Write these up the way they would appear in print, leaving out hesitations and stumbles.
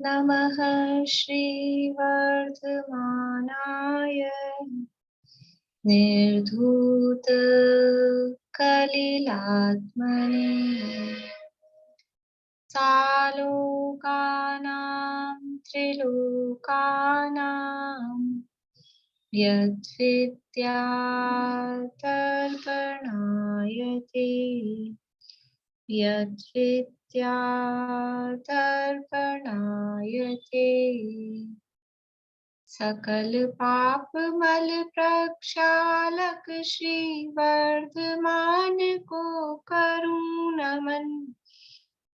नमः श्रीवर्धमानाय निर्धूतकलिलात्मने सालोकानां त्रिलोकानां यद्विद्यातर्पणायते यद्विद्यातर्पणायते सकल पाप मल प्रक्षालक श्री वर्धमान को करूं नमन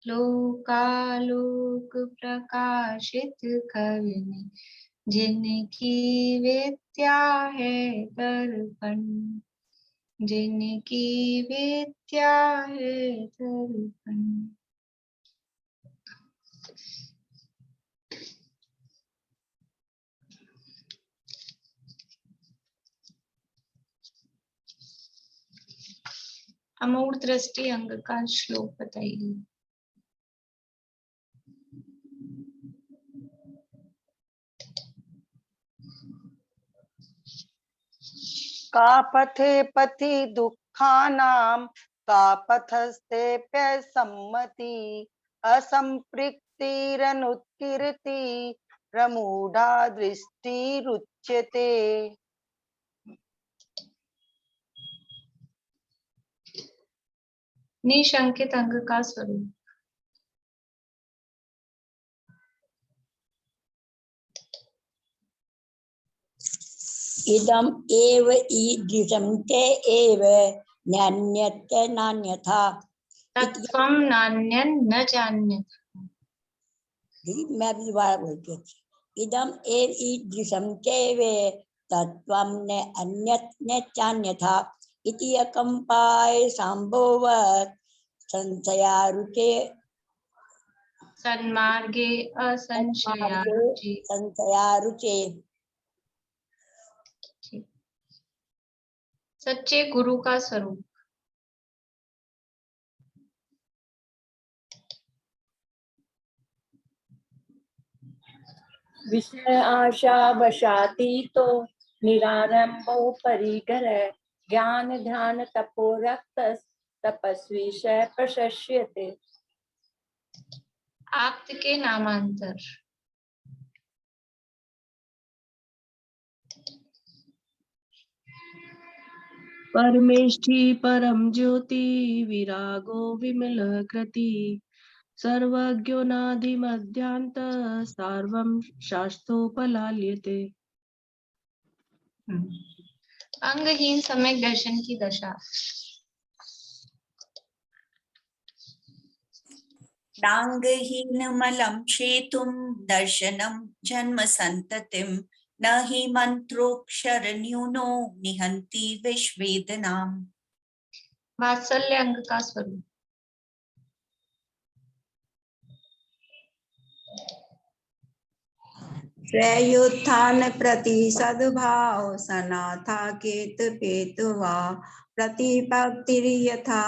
लोकालोक प्रकाशित करने जिनकी विद्या है दर्पण जिनकी विद्या है दर्पण। अमूढ़ दृष्टि अंग का श्लोक बताइए। का पथे पथि दुःखानां का पथस्तेऽप्य सम्मति असंपृक्तिरनुत्कीर्ति प्रमूढा दृष्टिरुच्यते। निशंकित अंग का स्वरूप। इदम् एव ईदृशं ते एव नान्यत् नान्यथा तत्त्वं नान्यं न जान्यथा। मैं भी दोबारा बोलती हूँ। इदम् एव ईदृशं चैव तत्त्वं न अन्यत् न चान्यथा इति अकम्पाय सम्भवत् संशयारुचे सन्मार्गे असंशयारुचि। संशयारुचे। सच्चे गुरु का स्वरूप। विषय आशा वशातीतो निरारंभो परिकर ज्ञान ध्यान तपो रक्त तपस्वी श प्रशस्यते। आप्त के नामांतर। परमेष्ठी परम ज्योति विरागो विमल कृति सर्वज्ञो नाधिमध्यांत सर्वं शास्त्रोपलाल्यते। अंगहीन सम्यक दर्शन की दशा। डांगहीनमलं शेतुं दर्शनं जन्म संततिं न हि मंत्रोक्षरन्यूनो निहन्ति विश्वेदनाम्। वात्सल्य अंग का स्वरूप। श्रेयोत्थान प्रति सद्भाव सनाथा केत पेतवा प्रतिपत्तिर्यथा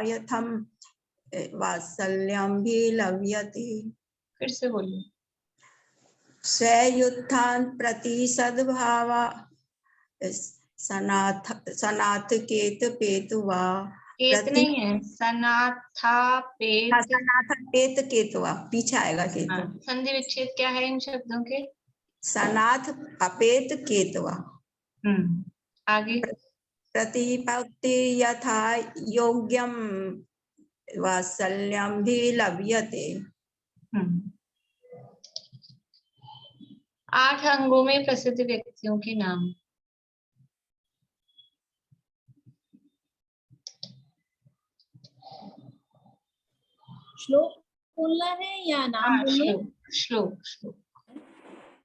यथम वात्सल्यम भी लव्यते। फिर से बोलिए। श्रेयोत्थान प्रति सद्भाव सनाथ केत पेतवा केत नहीं है, सनाथा पेत। सनाथ पेत केतवा पीछे आएगा केतु। संधि विच्छेद क्या है इन शब्दों के? सनाथ अपेत केतवा। आगे। प्रतिपत्ति यथा योग्यम वात्सल्यम भी लभ्यते। 8 अंगों में प्रसिद्ध व्यक्तियों के नाम। श्लोक बोलना है या नाम बोलना? श्लोक।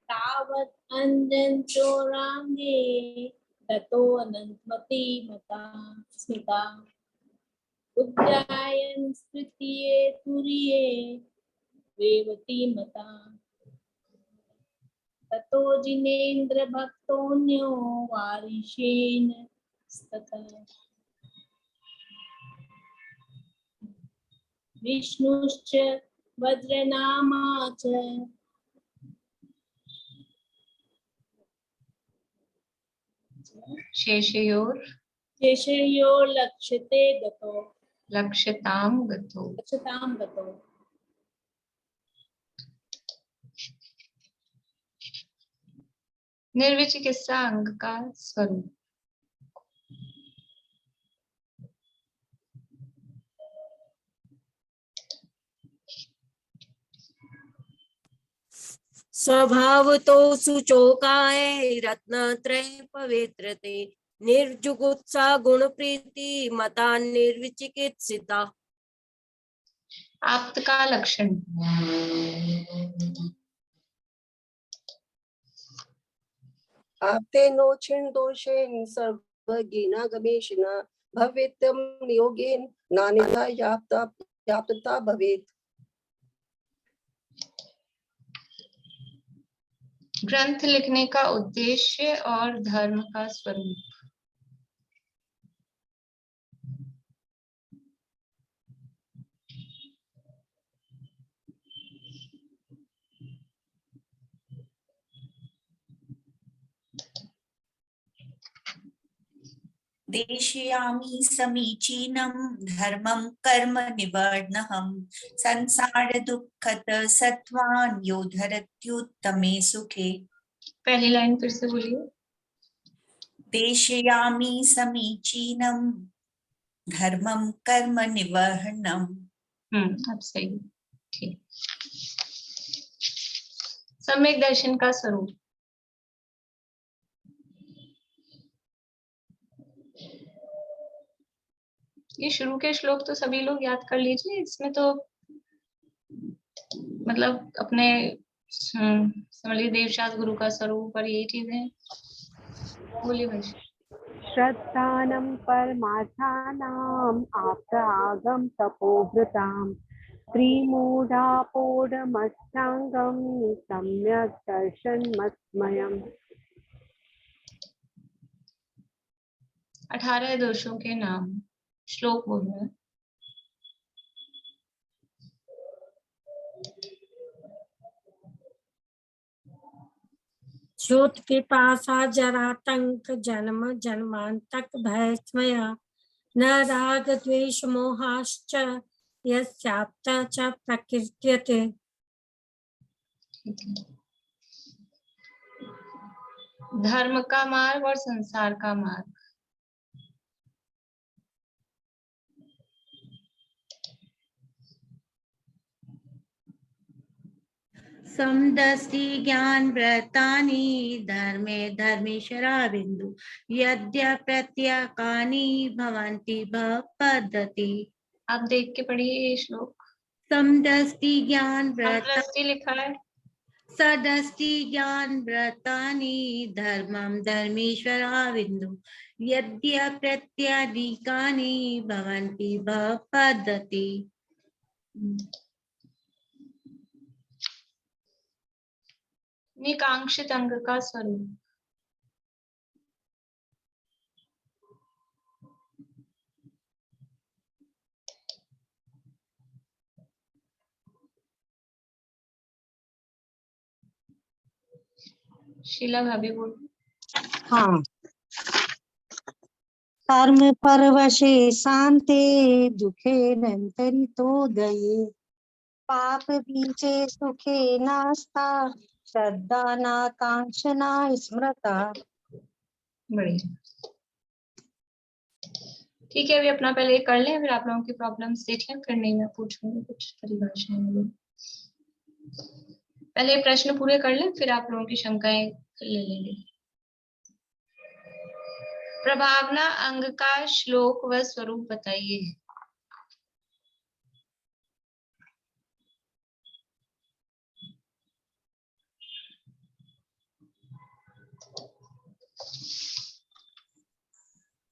तावत् अंजन चोरांगे ततो अनंतमति मता स्मिता उज्जायन स्तुतिये तुरिये वेवती मता ततो जिनेन्द्र भक्तोन्यो वारिशेन स्तता विष्णुश्च वज्रनामा च शेषयोर शेषयो लक्ष्यते गतो लक्ष्यताम गतो। लक्ष्यताम गतो। निर्विचिकित्सा अंग का स्वरूप। स्वभावतो सुचोकाय रत्नत्रय पवित्रते निर्जुगुप्सा गुण प्रीति मता निर्विचिकित्सिता। आप्त का लक्षण। आप्ते नो छिन्न दोषेन सर्वज्ञेन गमेशिन भवेत्यम योगेन नान्यथा याप्तता भवेत्। ग्रंथ लिखने का उद्देश्य और धर्म का स्वरूप। देशयामि समीचीनं धर्मं कर्म निवर्णहं संसार दुःखत सत्वान् योधरत्युत्तमे सुखे। पहली लाइन फिर से बोलिए। देशयामि समीचीनं धर्मं कर्म निवर्णम। अब सही, ठीक। सम्यक दर्शन का स्वरूप। ये शुरू के श्लोक तो सभी लोग याद कर लीजिए, इसमें तो मतलब अपने समझिए देवशास्त्र गुरु का स्वरूप और ये चीजें। बोलिए भाई। श्रद्धानं परमार्थानाम् आप्तागम तपोभृतां त्रिमूढापोढमष्टांगं सम्यक् दर्शनमस्मयम्। 18 दोषों के नाम। श्लोक बोल रहे हैं। शोथ पिपासा जरातंक जन्म जन्मांतक भय स्मय न राग द्वेष मोहाश्च यस्याप्त च प्रकीर्त्यते। धर्म का मार्ग और संसार का मार्ग। समदस्ति ज्ञान व्रतानि धर्मे धर्मेश्वरा बिंदु यद्य प्रत्यकानि भवन्ति भवपद्धति। आप देख के पढ़िए ये श्लोक। समदस्ति ज्ञान व्रतानि लिखा है। सदस्ति ज्ञान व्रतानि धर्मं धर्मेश्वरा बिंदु यद्य प्रत्यधिकानि भवन्ति भवपद्धति। निकांक्षित अंग का स्वरूप। शीला भाभी बोल। हाँ। कर्म परवशे शांते दुखे नंतरितोदये पाप बीजे सुखे नास्ता श्रद्धा नाकांक्षना स्मृता। बढ़िया, ठीक है। अभी अपना पहले कर लें, फिर आप लोगों की प्रॉब्लम्स देखिए, फिर नहीं मैं पूछूंगी कुछ परिभाषाएं। पहले प्रश्न पूरे कर लें, फिर आप लोगों की शंकाएं ले लेंगे। प्रभावना अंग का श्लोक व स्वरूप बताइए।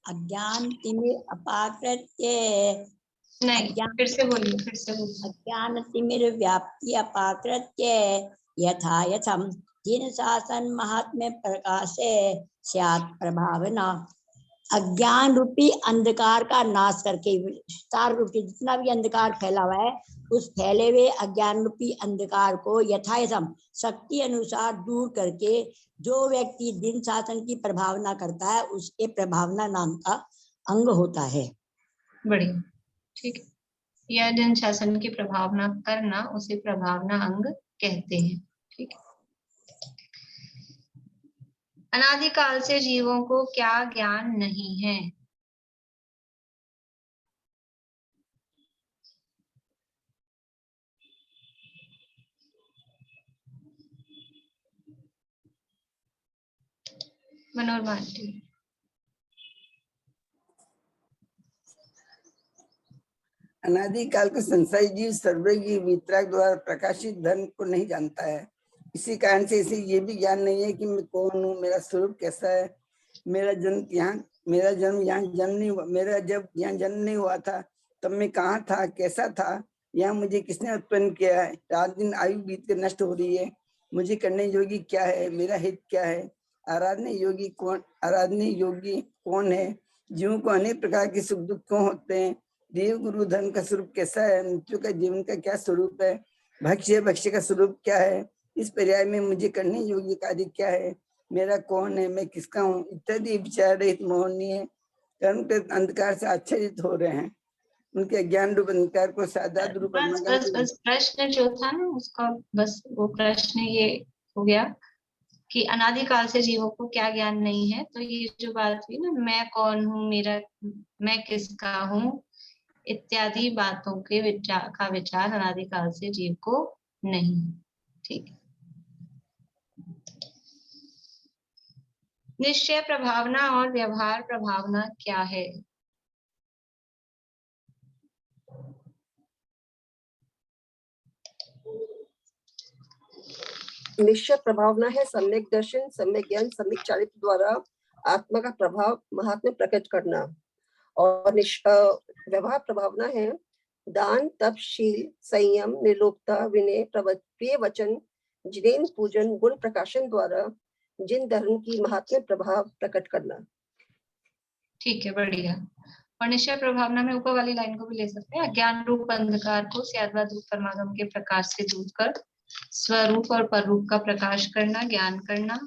अज्ञान तिमिर अपाकृत्य नहीं, फिर से बोलिए, फिर से बोलिए। अज्ञान तिमिर व्याप्ति अपाकृत्य यथा यथम जिन शासन महात्म्य प्रकाशे स्यात् प्रभावना। अज्ञान रूपी अंधकार का नाश करके, सार रूपी जितना भी अंधकार फैला हुआ है, उस फैले हुए अज्ञान रूपी अंधकार को यथायथम शक्ति अनुसार दूर करके जो व्यक्ति दिन शासन की प्रभावना करता है, उसके प्रभावना नाम का अंग होता है। बढ़िया, ठीक है। यह दिन शासन की प्रभावना करना उसे प्रभावना अंग कहते हैं। ठीक है। अनादिकाल से जीवों को क्या ज्ञान नहीं है? मनोरमा आंटी। अनादिकाल का संसारी जीव सर्वज्ञ वितराग द्वारा प्रकाशित धर्म को नहीं जानता है। इसी कारण से इसे ये भी ज्ञान नहीं है कि मैं कौन हूँ, मेरा स्वरूप कैसा है, मेरा जन्म यहाँ जन्म नहीं हुआ, मेरा जब यहाँ जन्म नहीं हुआ था तब मैं कहाँ था, कैसा था, यहाँ मुझे किसने उत्पन्न किया है, रात दिन आयु बीत कर नष्ट हो रही है, मुझे करने योगी क्या है, मेरा हित क्या है, आराधनीय योगी कौन है, जीवों को अनेक प्रकार के सुख दुख क्यों होते हैं, देव गुरु धर्म का स्वरूप कैसा है, मृत्यु का जीवन का क्या स्वरूप है, भक्ष्य का स्वरूप क्या है, इस पर्याय में मुझे करने योग्य कार्य क्या है, मेरा कौन है, मैं किसका हूँ, इत्यादि विचार रहित मोहनीय कर्म के अंधकार से आच्छादित हो रहे हैं। उनके ज्ञान रूप अंधकार को साधारण रूप बस प्रश्न जो था ना उसका, बस वो प्रश्न ये हो गया कि अनादिकाल से जीवों को क्या ज्ञान नहीं है। तो ये जो बात हुई ना, मैं कौन हूँ, मैं किसका हूँ इत्यादि बातों के विचार अनादिकाल से जीव को नहीं। ठीक है। निश्चय प्रभावना और व्यवहार प्रभावना क्या है? निश्चय प्रभावना है सम्यक दर्शन, सम्यक ज्ञान, सम्यक चारित्र द्वारा आत्मा का प्रभाव महात्म्य प्रकट करना। और व्यवहार प्रभावना है दान, तप, शील, संयम, निर्लोभता, विनय, प्रिय वचन, जिनेन्द्र पूजन, गुण प्रकाशन द्वारा जिन धर्म की महात्म्य प्रभाव प्रकट करना। ठीक है, बढ़िया। और निश्चय प्रभावना में ऊपर वाली लाइन को भी ले सकते हैं, अज्ञान रूप अंधकार को स्याद्वाद रूप परमागम के प्रकाश से दूर कर स्वरूप और पररूप का प्रकाश करना, ज्ञान करना,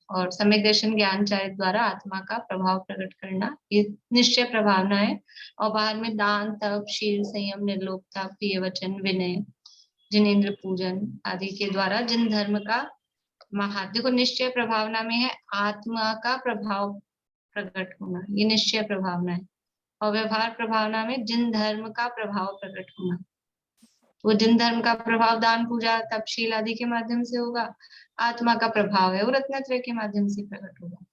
और सम्यक दर्शन ज्ञान चारित्र द्वारा आत्मा का प्रभाव प्रकट करना, ये निश्चय प्रभावना है। और बाहर में दान, तप, शील, संयम, निर्लोभता, प्रिय वचन, विनय, जिनेन्द्र पूजन आदि के द्वारा जिन धर्म का देखो निश्चय प्रभावना में है आत्मा का प्रभाव प्रकट होना, ये निश्चय प्रभावना है। और व्यवहार प्रभावना में जिन धर्म का प्रभाव प्रकट होना, वो जिन धर्म का प्रभाव दान, पूजा, तपशील आदि के माध्यम से होगा, आत्मा का प्रभाव है वो रत्नत्रय के माध्यम से प्रकट होगा।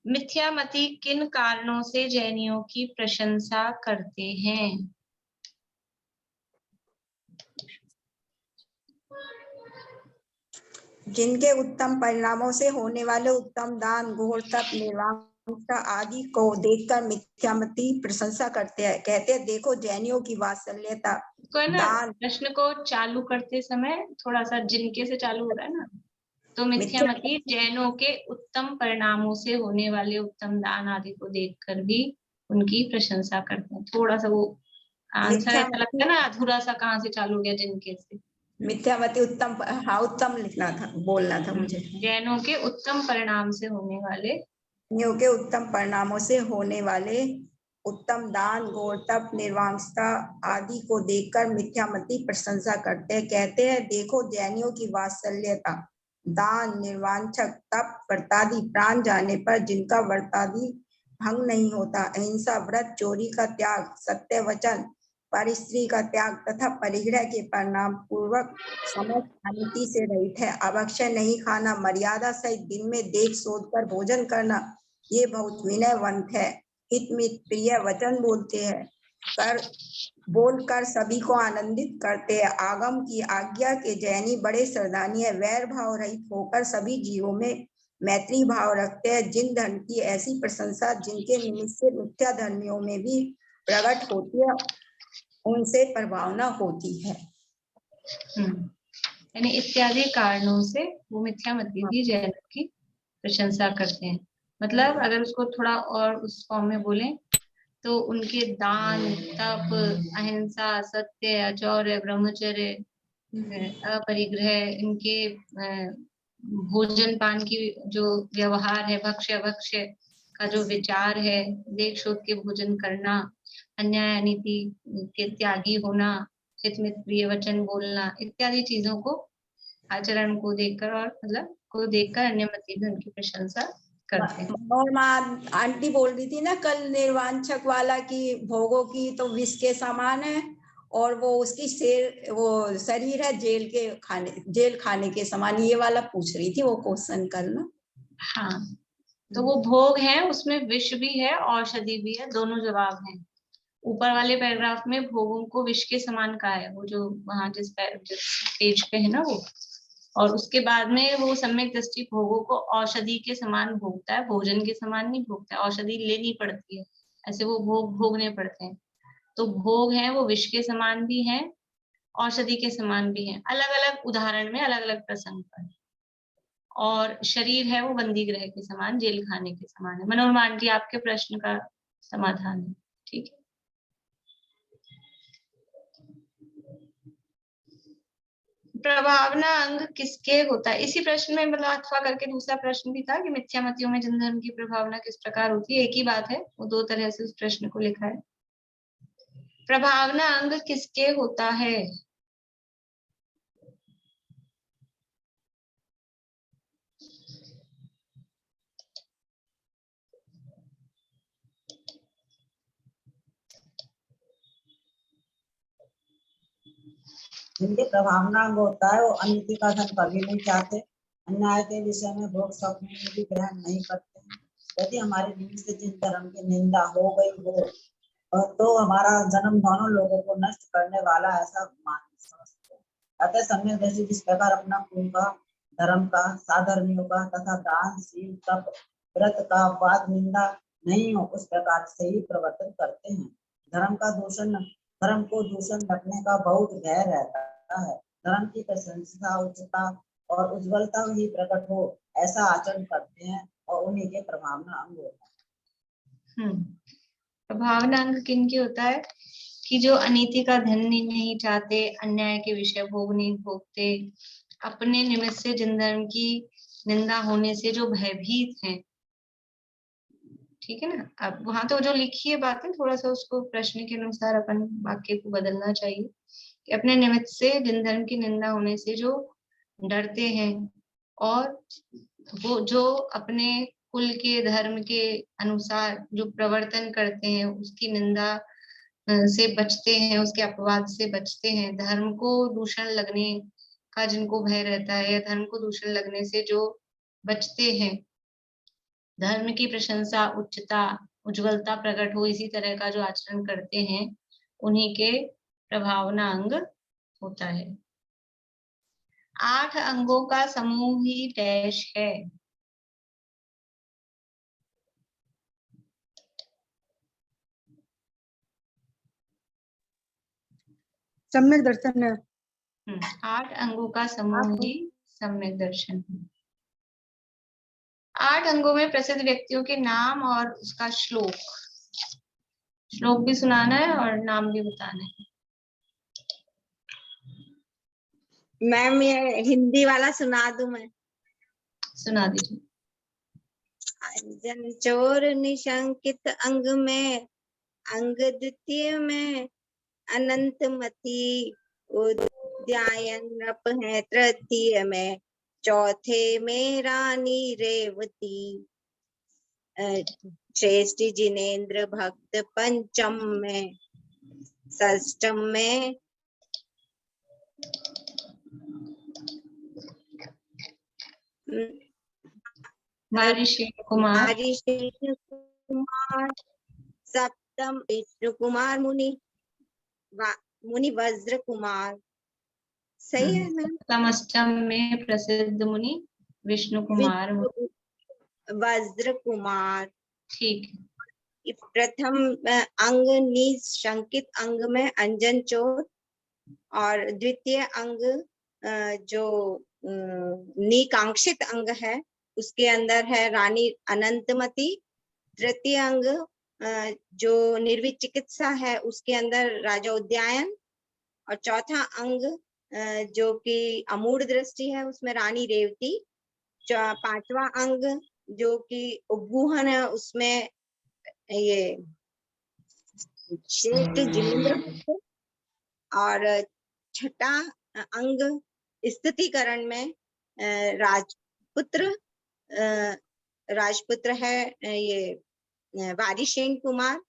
मिथ्यामति किन कारणों से जैनियों की प्रशंसा करते हैं? जिनके उत्तम परिणामों से होने वाले उत्तम दान, घोर तप, निर्वाणता आदि को देखकर मिथ्यामति प्रशंसा करते हैं, कहते हैं देखो जैनियों की वात्सल्यता। दान प्रश्न को चालू करते समय थोड़ा सा जिनके से चालू हो रहा है ना, तो मिथ्यामति जैनों के उत्तम परिणामों से होने वाले उत्तम दान आदि को देखकर भी उनकी प्रशंसा करते हैं। थोड़ा सा वो आंसर ऐसा लगता है ना अधूरा सा, कहाँ से चालू हो गया जिनके से। मिथ्यामति उत्तम, हाँ उत्तम लिखना था, बोलना था मुझे। जैनों के उत्तम परिणाम से होने वाले, जैनों के उत्तम परिणामों से होने वाले उत्तम दान, घोर तप, निर्वाणता आदि को देखकर मिथ्यामति प्रशंसा करते हैं, कहते हैं देखो जैनियों की वात्सल्यता। दान, निर्वांछक, तप, व्रतादि प्राण जाने पर जिनका व्रतादि भंग नहीं होता, अहिंसा, व्रत, चोरी का त्याग, सत्य वचन, परिस्त्री का त्याग तथा परिग्रह के परिणाम पूर्वक समस्त अनिति से रहित है, अवक्षय नहीं खाना, मर्यादा सहित दिन में देख सोच कर भोजन करना, ये बहुत विनयवंत है। हितमित प्रिय वचन बोलते हैं, बोलकर सभी को आनंदित करते हैं। आगम की आज्ञा के जैनी बड़े श्रद्धानी है, वैर भाव रहित होकर सभी जीवों में मैत्री भाव रखते हैं। जिन धर्म की ऐसी प्रशंसा जिनके निमित्त से मिथ्या धर्मियों में भी प्रकट होती है, उनसे प्रभावना होती है। यानी इत्यादि कारणों से वो मिथ्यामति भी जैनों की प्रशंसा करते हैं। मतलब अगर उसको थोड़ा और उस फॉर्म में बोलें तो उनके दान, तप, अहिंसा, सत्य, आचौर्य, ब्रह्मचर्य, अपरिग्रह, इनके भोजन पान की जो व्यवहार है, भक्ष्य अभक्ष्य का जो विचार है, देख शोध के भोजन करना, अन्याय अनीति के त्यागी होना, हितमित प्रिय वचन बोलना, इत्यादि चीजों को, आचरण को देखकर और मतलब को देखकर अन्य मती भी उनकी प्रशंसा करते हैं। और माँ आंटी बोल रही थी ना कल निर्वांछक वाला की भोगों की तो विष के समान है, और वो उसकी वो शरीर है जेल खाने के समान, ये वाला पूछ रही थी वो क्वेश्चन कल ना। हाँ, तो वो भोग है, उसमें विष भी है, औषधि भी है, दोनों जवाब हैं। ऊपर वाले पैराग्राफ में भोगों को विष के समान कहा है, वो जो वहां जिस पेज पे है ना वो, और उसके बाद में वो सम्यक दृष्टि भोगों को औषधि के समान भोगता है, भोजन के समान नहीं भोगता है, औषधि लेनी पड़ती है, ऐसे वो भोग भोगने पड़ते हैं। तो भोग है वो विष के समान भी है, औषधि के समान भी है, अलग अलग उदाहरण में अलग अलग प्रसंग पर। और शरीर है वो बंदी गृह के समान, जेल खाने के समान है। मनोरमा आंटी, आपके प्रश्न का समाधान है, ठीक है। प्रभावना अंग किसके होता है? इसी प्रश्न में मतलब अथवा करके दूसरा प्रश्न भी था कि मिथ्यामतियों में जन धर्म की प्रभावना किस प्रकार होती है, एक ही बात है, वो दो तरह से उस प्रश्न को लिखा है। प्रभावना अंग किसके होता है? जिनके प्रभावनांग होता है वो अनिति का धन कभी नहीं चाहते, अन्याय के विषय में भोग स्वप्न में भी ग्रहण नहीं करते हैं। यदि हमारे निमित्त से जिन धर्म की निंदा हो गई हो तो हमारा जन्म दोनों लोगों को नष्ट करने वाला ऐसा मान समझते हैं। अतः सम्यक दृष्टि जिस प्रकार अपना कुल का, धर्म का, साधर्मियों का तथा दान, शील, तप, व्रत का वाद निंदा नहीं हो उस प्रकार से ही प्रवर्तन करते हैं। धर्म को दूषण लगने का बहुत भय रहता है। धर्म की प्रशंसा, उच्चता और उज्ज्वलता ही प्रकट हो ऐसा आचरण करते हैं और उन्हीं के प्रभावना अंग होता है। प्रभावना अंग किनके होता है? कि जो अनीति का धन नहीं चाहते, अन्याय के विषय भोग नहीं भोगते, अपने निमित्त से जिन धर्म की निंदा होने से जो भयभीत हैं, ठीक है ना। अब वहां तो जो लिखी है बातें, थोड़ा सा उसको प्रश्न के अनुसार अपन वाक्य को बदलना चाहिए कि अपने निमित्त से जिन धर्म की निंदा होने से जो डरते हैं और वो जो अपने कुल के, धर्म के अनुसार जो प्रवर्तन करते हैं उसकी निंदा से बचते हैं, उसके अपवाद से बचते हैं, धर्म को दूषण लगने का जिनको भय रहता है या धर्म को दूषण लगने से जो बचते हैं, धर्म की प्रशंसा, उच्चता, उज्ज्वलता प्रकट हो इसी तरह का जो आचरण करते हैं, उन्हीं के प्रभावना अंग होता है। 8 अंगों का समूह ही डैश है। सम्यक दर्शन है। 8 अंगों का समूह ही सम्यक दर्शन है। 8 अंगों में प्रसिद्ध व्यक्तियों के नाम और उसका श्लोक भी सुनाना है और नाम भी बताना है। मैम ये हिंदी वाला सुना दूं मैं? सुना दीजिए। अंजन चोर निशंकित अंग में, अंग द्वितीय में अनंतमती, उद्यायन नप है तृतीय में, चौथे में रानी रेवती, श्रेष्ठ जिनेन्द्र भक्त पंचम में, षष्ठम में महर्षि कुमार, सप्तम विष्णु कुमार मुनि वज्र कुमार। सही है मैम? सप्तम अष्टम में प्रसिद्ध मुनि विष्णु कुमार, वज्र कुमार। ठीक। प्रथम अंग निशंकित अंग में अंजन चोर, और द्वितीय अंग जो निकांक्षित अंग है उसके अंदर है रानी अनंतमती। तृतीय अंग जो निर्वित चिकित्सा है उसके अंदर राजा उद्यायन। और चौथा अंग जो कि अमूढ़ दृष्टि है उसमें रानी रेवती। पांचवा अंग जो कि उपगूहन है उसमें ये श्रेष्ठ जिनेंद्र। और छठा अंग स्थितिकरण में राजपुत्र है ये वारिशेन कुमार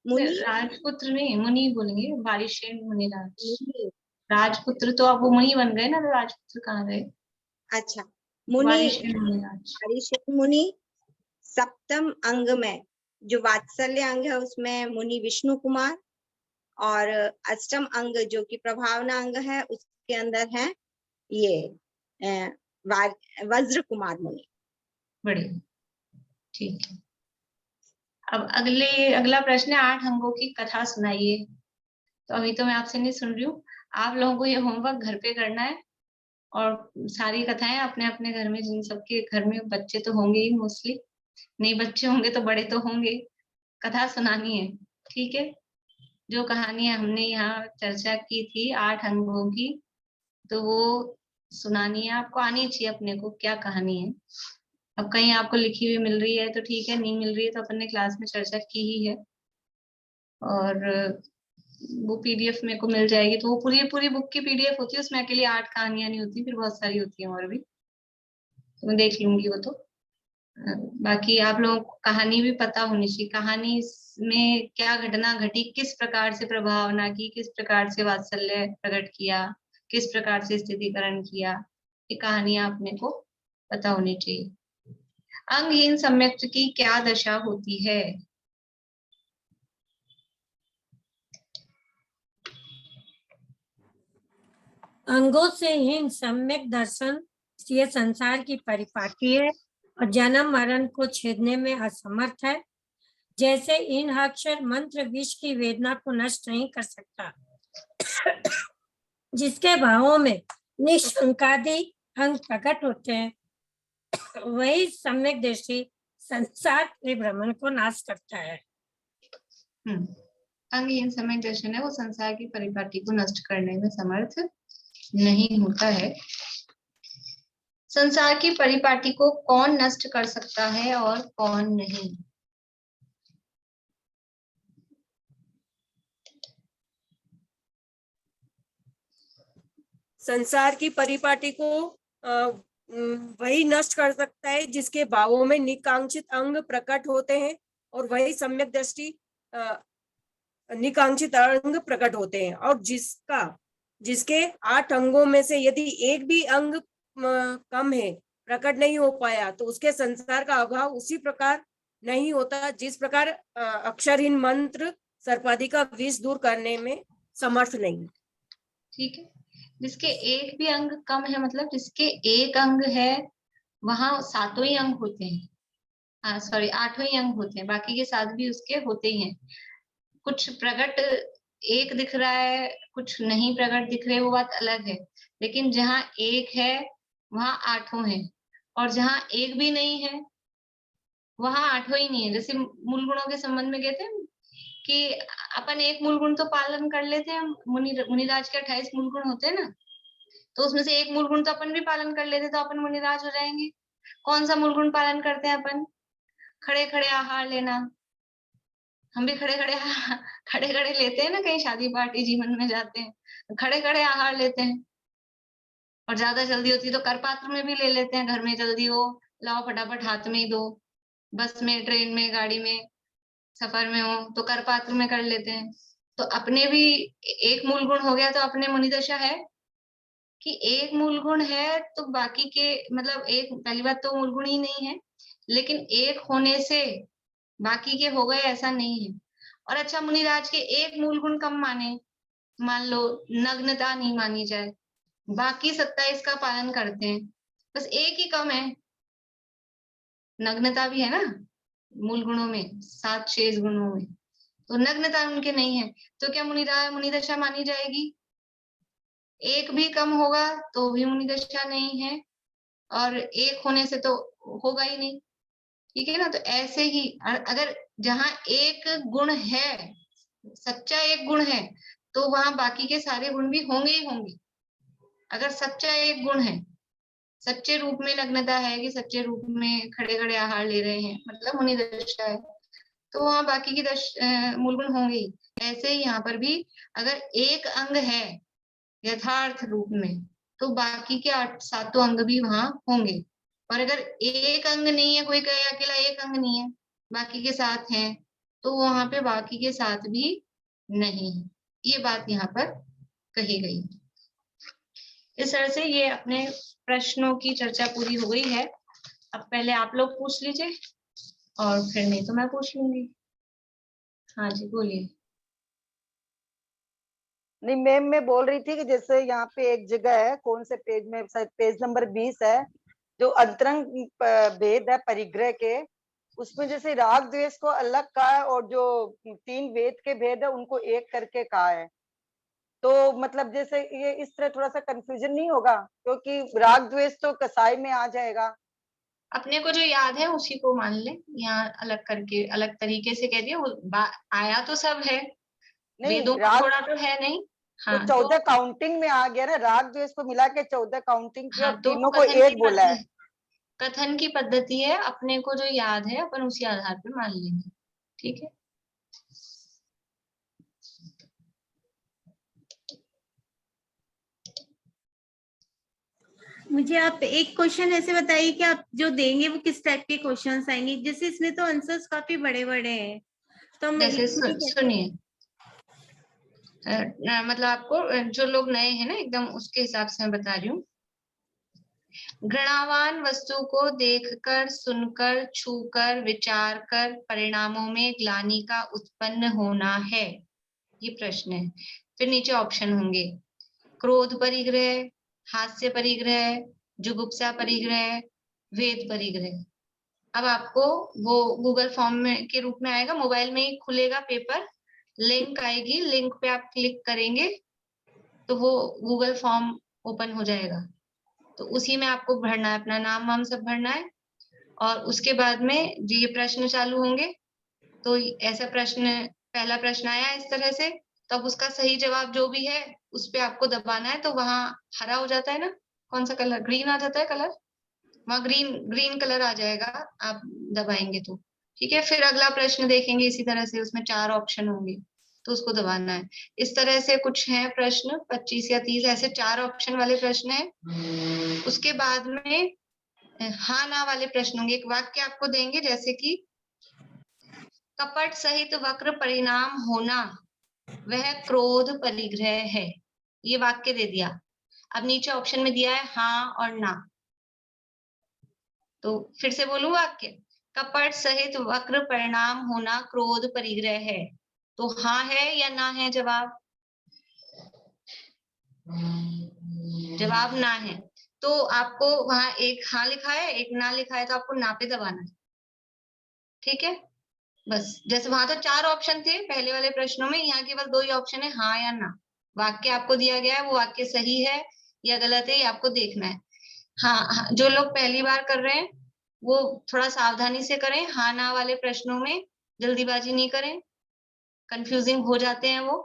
मुनि। राजपुत्र नहीं, मुनि बोलेंगे। वारिशेन मुनिराज। राजपुत्र तो अब वो मुनि बन गए ना, तो राजपुत्र कहाँ गए? अच्छा, मुनि वारिशेन मुनिराज। वारिशेन मुनि। सप्तम अंग में जो वात्सल्य अंग है उसमें मुनि विष्णु कुमार। और अष्टम अंग जो कि प्रभावना अंग है उसके अंदर है ये वज्र कुमार मुनि। बढ़िया, ठीक है। अब अगला प्रश्न है, 8 अंगों की कथा सुनाइए। तो अभी तो मैं आपसे नहीं सुन रही हूँ, आप लोगों को ये होमवर्क घर पे करना है। और सारी कथाएं अपने अपने घर में, जिन सबके घर में बच्चे तो होंगे ही, मोस्टली नहीं बच्चे होंगे तो बड़े तो होंगे, कथा सुनानी है। ठीक है, जो कहानियां हमने यहाँ चर्चा की थी 8 अंगों की, तो वो सुनानी है। आपको आनी चाहिए अपने को क्या कहानी है। अब कहीं आपको लिखी हुई मिल रही है तो ठीक है, नहीं मिल रही है तो अपन ने क्लास में चर्चा की ही है। और वो पीडीएफ मेरे को मिल जाएगी, तो वो पूरी बुक की पीडीएफ होती है, उसमें अकेले 8 कहानियां नहीं होती, फिर बहुत सारी होती है और भी, तो मैं देख लूंगी वो। तो बाकी आप लोगों को कहानी भी पता होनी चाहिए, कहानी में क्या घटना घटी, किस प्रकार से प्रभावना की, किस प्रकार से वात्सल्य प्रकट किया, किस प्रकार से स्थितिकरण किया, ये कहानियां अपने को पता होनी चाहिए। अंगहीन सम्यक की क्या दशा होती है? अंगों से हीन सम्यक दर्शन ये संसार की परिपाटी है और जन्म मरण को छेदने में असमर्थ है। जैसे इन अक्षर मंत्र विष की वेदना को नष्ट नहीं कर सकता, जिसके भावों में निशंकादि अंग प्रकट होते हैं, वही सम्यक दृष्टि संसार के भ्रमण को नाश करता है। अंगहीन सम्यक दर्शन है वो संसार की परिपाटी को नष्ट करने में समर्थ नहीं होता है। संसार की परिपाटी को कौन नष्ट कर सकता है और कौन नहीं? संसार की परिपाटी को वही नष्ट कर सकता है जिसके भावों में निकांक्षित अंग प्रकट होते हैं, और वही सम्यक दृष्टि निकांक्षित अंग प्रकट होते हैं। और जिसके 8 अंगों में से यदि एक भी अंग कम है, प्रकट नहीं हो पाया, तो उसके संसार का अभाव उसी प्रकार नहीं होता जिस प्रकार अक्षरहीन मंत्र सर्पादि का विष दूर करने में समर्थ नहीं। ठीक है, जिसके एक भी अंग कम है, मतलब जिसके एक अंग है वहां 7 ही अंग होते हैं, सॉरी 8 ही अंग होते हैं, बाकी के 7 भी उसके होते ही हैं। कुछ प्रकट एक दिख रहा है, कुछ नहीं प्रकट दिख रहे, वो बात अलग है। लेकिन जहाँ एक है वहां 8 हैं, और जहाँ एक भी नहीं है वहां 8 ही नहीं है। जैसे मूल गुणों के संबंध में कहते हैं कि अपन एक मूल गुण तो पालन कर लेते हैं, मुनिराज के 28 मूल गुण होते हैं ना, तो उसमें से एक मूल गुण तो अपन भी पालन कर लेते, तो अपन मुनिराज हो जाएंगे। कौन सा मूल गुण पालन करते हैं अपन? खड़े खड़े आहार लेना। हम भी खड़े खड़े लेते हैं ना, कहीं शादी पार्टी जीवन में जाते हैं, खड़े खड़े आहार लेते हैं। और ज्यादा जल्दी होती है तो कर पात्र में भी ले लेते हैं, घर में जल्दी हो, लाओ फटाफट हाथ में ही दो, बस में, ट्रेन में, गाड़ी में, सफर में हो तो कर पात्र में कर लेते हैं। तो अपने भी एक मूल गुण हो गया, तो अपने मुनिदशा है कि एक मूल गुण है तो बाकी के, मतलब एक, पहली बात तो मूल गुण ही नहीं है, लेकिन एक होने से बाकी के हो गए ऐसा नहीं है। और अच्छा, मुनिराज के एक मूल गुण कम माने, मान लो नग्नता नहीं मानी जाए, बाकी 27 का पालन करते हैं, बस एक ही कम है, नग्नता भी है ना मूल गुणों में, 7 शेष गुणों में, तो नग्नता उनके नहीं है, तो क्या मुनिदशा मानी जाएगी? एक भी कम होगा तो भी मुनिदशा नहीं है, और एक होने से तो होगा ही नहीं, ठीक है ना। तो ऐसे ही अगर जहाँ एक गुण है, सच्चा एक गुण है, तो वहां बाकी के सारे गुण भी होंगे ही होंगे। अगर सच्चा एक गुण है, सच्चे रूप में नग्नता है कि सच्चे रूप में खड़े खड़े आहार ले रहे हैं, मतलब मुनि दशा है, तो वहां बाकी की मूल गुण होंगे ही। ऐसे ही यहाँ पर भी अगर एक अंग है यथार्थ रूप में, तो बाकी के 7 अंग भी वहां होंगे। और अगर एक अंग नहीं है, कोई कहे अकेला एक अंग नहीं है, बाकी के 7 हैं, तो वहां पे बाकी के 7 भी नहीं है। ये बात यहाँ पर कही गई। इस तरह से ये अपने प्रश्नों की चर्चा पूरी हो गई है। अब पहले आप लोग पूछ लीजिए और फिर नहीं तो मैं पूछ लूंगी। हाँ जी बोलिए। नहीं मैम, मैं बोल रही थी कि जैसे यहाँ पे एक जगह है, कौन से पेज में, शायद पेज नंबर 20 है, जो अंतरंग भेद है परिग्रह के, उसमें जैसे राग द्वेष को अलग कहा है और जो 3 वेद के भेद है उनको एक करके कहा है। तो मतलब जैसे ये इस तरह थोड़ा सा कंफ्यूजन नहीं होगा, क्योंकि राग द्वेष तो कसाई में आ जाएगा। अपने को जो याद है उसी को मान ले, यहाँ अलग करके अलग तरीके से कह दिया। आया तो सब है, नहीं वेदों में राग थोड़ा तो है नहीं। हाँ तो 14 काउंटिंग में आ गया ना, राग द्वेष को मिला के 14 काउंटिंग की, और हाँ, तो तीनों को एक बोला है। कथन की पद्धति है, अपने को जो याद है अपन उसी आधार पर मान लेंगे, ठीक है। मुझे आप एक क्वेश्चन ऐसे बताइए कि आप जो देंगे वो किस टाइप के क्वेश्चंस आएंगे, जैसे इसमें तो आंसर्स काफी बड़े बड़े हैं, तो हम जैसे सुनिए, मतलब आपको जो लोग नए हैं ना एकदम, उसके हिसाब से मैं बता रही हूँ। घृणावान वस्तु को देखकर, सुनकर, छूकर, विचार कर परिणामों में ग्लानि का उत्पन्न होना है, ये प्रश्न है। फिर नीचे ऑप्शन होंगे, क्रोध परिग्रह, हास्य परिग्रह, जुगुप्सा परिग्रह, वेद परिग्रह। अब आपको वो गूगल फॉर्म में के रूप में आएगा, मोबाइल में ही खुलेगा पेपर, लिंक आएगी, लिंक पे आप क्लिक करेंगे तो वो गूगल फॉर्म ओपन हो जाएगा। तो उसी में आपको भरना है, अपना नाम वाम सब भरना है, और उसके बाद में ये प्रश्न चालू होंगे। तो ऐसा प्रश्न, पहला प्रश्न आया इस तरह से, तो अब उसका सही जवाब जो भी है उस पे आपको दबाना है। तो वहां हरा हो जाता है ना, कौन सा कलर, ग्रीन आ जाता है कलर, वहां ग्रीन कलर आ जाएगा, आप दबाएंगे तो ठीक है। फिर अगला प्रश्न देखेंगे इसी तरह से, उसमें 4 ऑप्शन होंगे, तो उसको दबाना है। इस तरह से कुछ है प्रश्न, 25 या 30 ऐसे 4 ऑप्शन वाले प्रश्न है। उसके बाद में हाँ ना वाले प्रश्न होंगे। एक वाक्य आपको देंगे, जैसे कि कपट सहित वक्र परिणाम होना वह क्रोध परिग्रह है, ये वाक्य दे दिया। अब नीचे ऑप्शन में दिया है हाँ और ना, तो फिर से बोलूं वाक्य, कपट सहित वक्र परिणाम होना क्रोध परिग्रह है, तो हाँ है या ना है जवाब? जवाब ना है। तो आपको वहां एक हाँ लिखा है, एक ना लिखा है, तो आपको ना पे दबाना है, ठीक है। बस जैसे वहां तो 4 ऑप्शन थे पहले वाले प्रश्नों में, यहाँ केवल 2 ही ऑप्शन है, हाँ या ना। वाक्य आपको दिया गया है, वो वाक्य सही है या गलत है ये आपको देखना है। हाँ, जो लोग पहली बार कर रहे हैं वो थोड़ा सावधानी से करें, हाँ ना वाले प्रश्नों में जल्दीबाजी नहीं करें, कंफ्यूजिंग हो जाते हैं वो,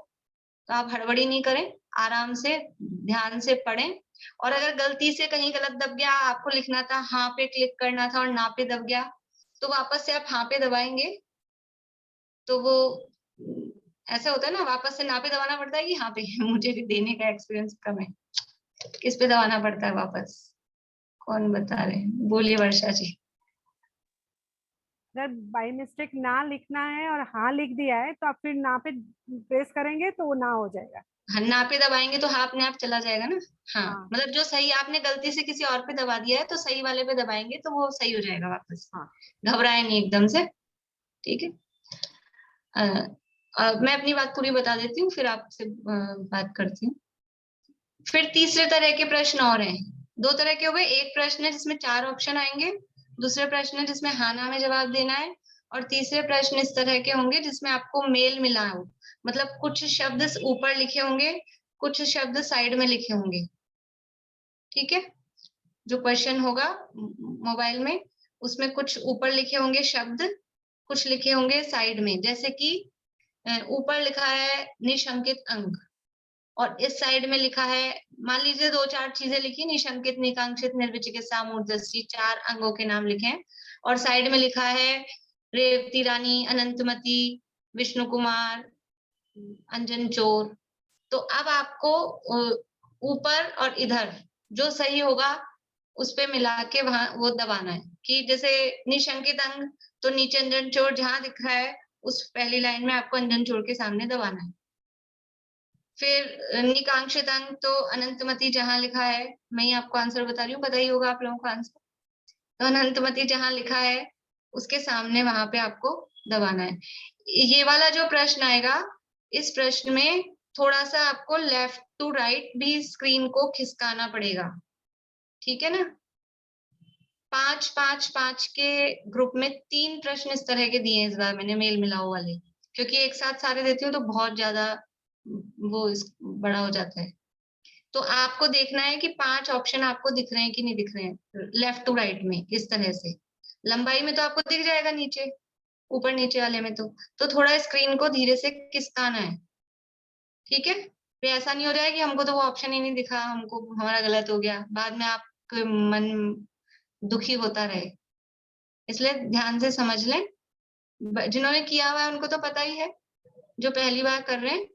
तो आप हड़बड़ी नहीं करें, आराम से ध्यान से पढ़ें। और अगर गलती से कहीं गलत दब गया, आपको लिखना था हाँ पे क्लिक करना था और ना पे दब गया, तो वापस से आप हाँ पे दबाएंगे, तो वो ऐसा होता है ना, वापस से ना पे दबाना पड़ता है कि हाँ पे। मुझे भी देने का एक्सपीरियंस कम है, किस पे दबाना पड़ता है वापस, कौन बता रहे हैं? बोलिए वर्षा जी। अगर बाई मिस्टेक ना लिखना है और हाँ लिख दिया है, तो आप फिर ना पे प्रेस करेंगे तो वो ना हो जाएगा। हाँ, ना पे दबाएंगे तो हाँ अपने आप चला जाएगा ना। हाँ, मतलब जो सही आपने गलती से किसी और पे दबा दिया है, तो सही वाले पे दबाएंगे तो वो सही हो जाएगा वापस। हाँ, घबराए नहीं एकदम से, ठीक है। मैं अपनी बात पूरी बता देती हूँ, फिर आपसे बात करती हूँ। फिर तीसरे तरह के प्रश्न और हैं, 2 तरह के हो गए। एक प्रश्न है जिसमें 4 ऑप्शन आएंगे, दूसरे प्रश्न है जिसमें हाँ ना में जवाब देना है, और तीसरे प्रश्न इस तरह के होंगे जिसमें आपको मेल मिला हो, मतलब कुछ शब्द ऊपर लिखे होंगे, कुछ शब्द साइड में लिखे होंगे, ठीक है। जो क्वेश्चन होगा मोबाइल में, उसमें कुछ ऊपर लिखे होंगे शब्द, कुछ लिखे होंगे साइड में, जैसे कि ऊपर लिखा है निशंकित अंक और इस साइड में लिखा है, मान लीजिए 2-4 चीजें लिखी, निशंकित, निकांक्षित, निर्विचिकित्सा, मूर्धस्य, 4 अंगों के नाम लिखे हैं और साइड में लिखा है रेवती रानी, अनंतमती, विष्णु कुमार, अंजन चोर। तो अब आपको ऊपर और इधर जो सही होगा उस पे मिला के वहां वो दबाना है कि जैसे निशंकित अंग तो नीचे अंजन चोर जहां दिख रहा है उस पहली लाइन में आपको अंजन चोर के सामने दबाना है। फिर निकांक्षित अंग तो अनंतमती जहां लिखा है, मैं ही आपको आंसर बता रही हूँ, पता ही होगा आप लोगों को आंसर। तो अनंतमती जहां लिखा है उसके सामने वहां पे आपको दबाना है। ये वाला जो प्रश्न आएगा, इस प्रश्न में थोड़ा सा आपको लेफ्ट टू राइट भी स्क्रीन को खिसकाना पड़ेगा, ठीक है ना। 5-5-5 के ग्रुप में 3 प्रश्न इस तरह के दिए हैं इस बार मैंने, मेल मिलाओ वाले, क्योंकि एक साथ सारे देती हूँ तो बहुत ज्यादा वो बड़ा हो जाता है। तो आपको देखना है कि 5 ऑप्शन आपको दिख रहे हैं कि नहीं दिख रहे हैं लेफ्ट टू राइट में, इस तरह से। लंबाई में तो आपको दिख जाएगा नीचे, ऊपर नीचे वाले में तो थोड़ा स्क्रीन को धीरे से खिसकाना है, ठीक है। फिर ऐसा नहीं हो जाए कि हमको तो वो ऑप्शन ही नहीं दिखा, हमको हमारा गलत हो गया, बाद में आपके मन दुखी होता रहे। इसलिए ध्यान से समझ लें, जिन्होंने किया हुआ है उनको तो पता ही है, जो पहली बार कर रहे हैं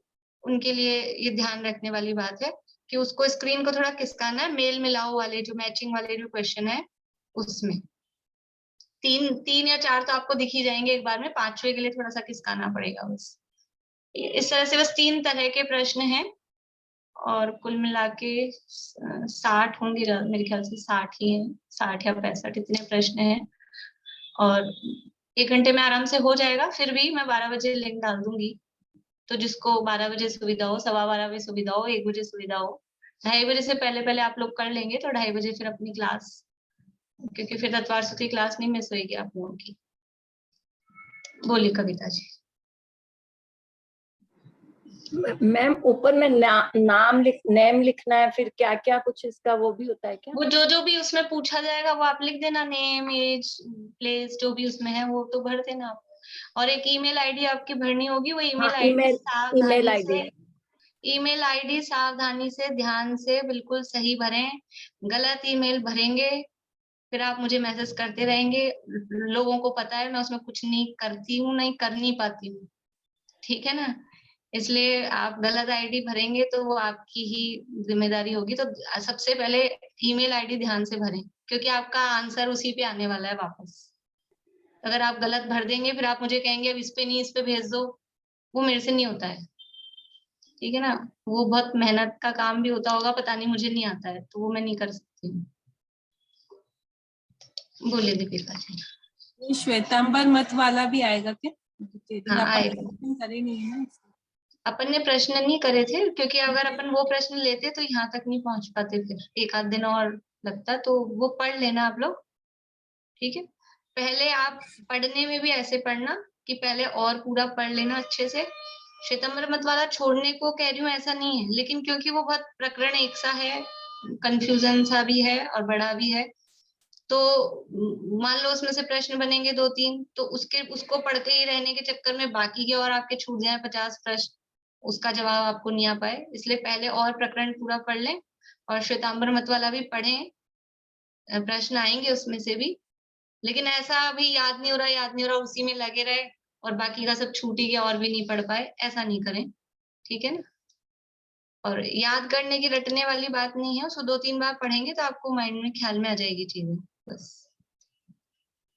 उनके लिए ये ध्यान रखने वाली बात है कि उसको स्क्रीन को थोड़ा खिसकाना है। मेल मिलाओ वाले जो मैचिंग वाले जो क्वेश्चन है उसमें 3 या 4 तो आपको दिख ही जाएंगे एक बार में, 5वें के लिए थोड़ा सा खिसकाना पड़ेगा बस। इस तरह से बस 3 तरह के प्रश्न हैं और कुल मिला के 60 होंगे मेरे ख्याल से, 60 ही है, 60 या 65 इतने प्रश्न हैं और 1 घंटे में आराम से हो जाएगा। फिर भी मैं 12 बजे लिंक डाल दूंगी, तो जिसको 12 बजे सुविधा हो, 12:15 बजे सुविधा हो, 1 बजे सुविधा हो, 2:30 बजे से पहले आप लोग कर लेंगे तो 2:30 बजे फिर अपनी क्लास, क्योंकि फिर तत्वार्थ की क्लास नहीं मिस होगी आप लोगों की। बोलिए कविता जी। मैम ऊपर में नेम लिखना है, फिर क्या क्या कुछ इसका वो भी होता है क्या? वो जो भी उसमें पूछा जाएगा वो आप लिख देना, नेम, एज, प्लेस, जो भी उसमें है वो तो भर देना आप। और एक ईमेल आईडी आपकी भरनी होगी, वो ईमेल आईडी सावधानी से ध्यान से बिल्कुल सही भरें। गलत ईमेल भरेंगे फिर आप मुझे मैसेज करते रहेंगे। लोगों को पता है मैं उसमें कुछ नहीं करती हूँ, नहीं कर नहीं पाती हूँ, ठीक है ना। इसलिए आप गलत आईडी भरेंगे तो वो आपकी ही जिम्मेदारी होगी। तो सबसे पहले ईमेल आईडी ध्यान से भरें, क्योंकि आपका आंसर उसी पे आने वाला है वापस। अगर आप गलत भर देंगे फिर आप मुझे कहेंगे अब इस पे नहीं, इस पे भेज दो, वो मेरे से नहीं होता है, ठीक है ना। वो बहुत मेहनत का काम भी होता होगा, पता नहीं, मुझे नहीं आता है, तो वो मैं नहीं कर सकती हूँ। बोलिए दीपिका जी। श्वेतांबर मत वाला भी आएगा क्या? हाँ आएगा। करे नहीं है ना, अपन ने प्रश्न नहीं करे थे, क्योंकि अगर अपन वो प्रश्न लेते तो यहाँ तक नहीं पहुंच पाते, फिर 1 आध दिन और लगता। तो वो पढ़ लेना आप लोग, ठीक है। पहले आप पढ़ने में भी ऐसे पढ़ना कि पहले और पूरा पढ़ लेना अच्छे से। श्वेतांबर मत वाला छोड़ने को कह रही हूँ ऐसा नहीं है, लेकिन क्योंकि वो बहुत प्रकरण एक सा है, कंफ्यूजन सा भी है और बड़ा भी है, तो मान लो उसमें से प्रश्न बनेंगे 2-3, तो उसको पढ़ते ही रहने के चक्कर में बाकी के और आपके छूट जाए 50 प्रश्न, उसका जवाब आपको नहीं आ पाए। इसलिए पहले और प्रकरण पूरा पढ़ लें और श्वेतांबर मत वाला भी पढ़ें, प्रश्न आएंगे उसमें से भी। लेकिन ऐसा अभी याद नहीं हो रहा उसी में लगे रहे और बाकी का सब छूट ही गया और भी नहीं पढ़ पाए, ऐसा नहीं करें, ठीक है ना। और याद करने की रटने वाली बात नहीं है, उसको 2-3 बार पढ़ेंगे तो आपको माइंड में ख्याल में आ जाएगी चीजें बस।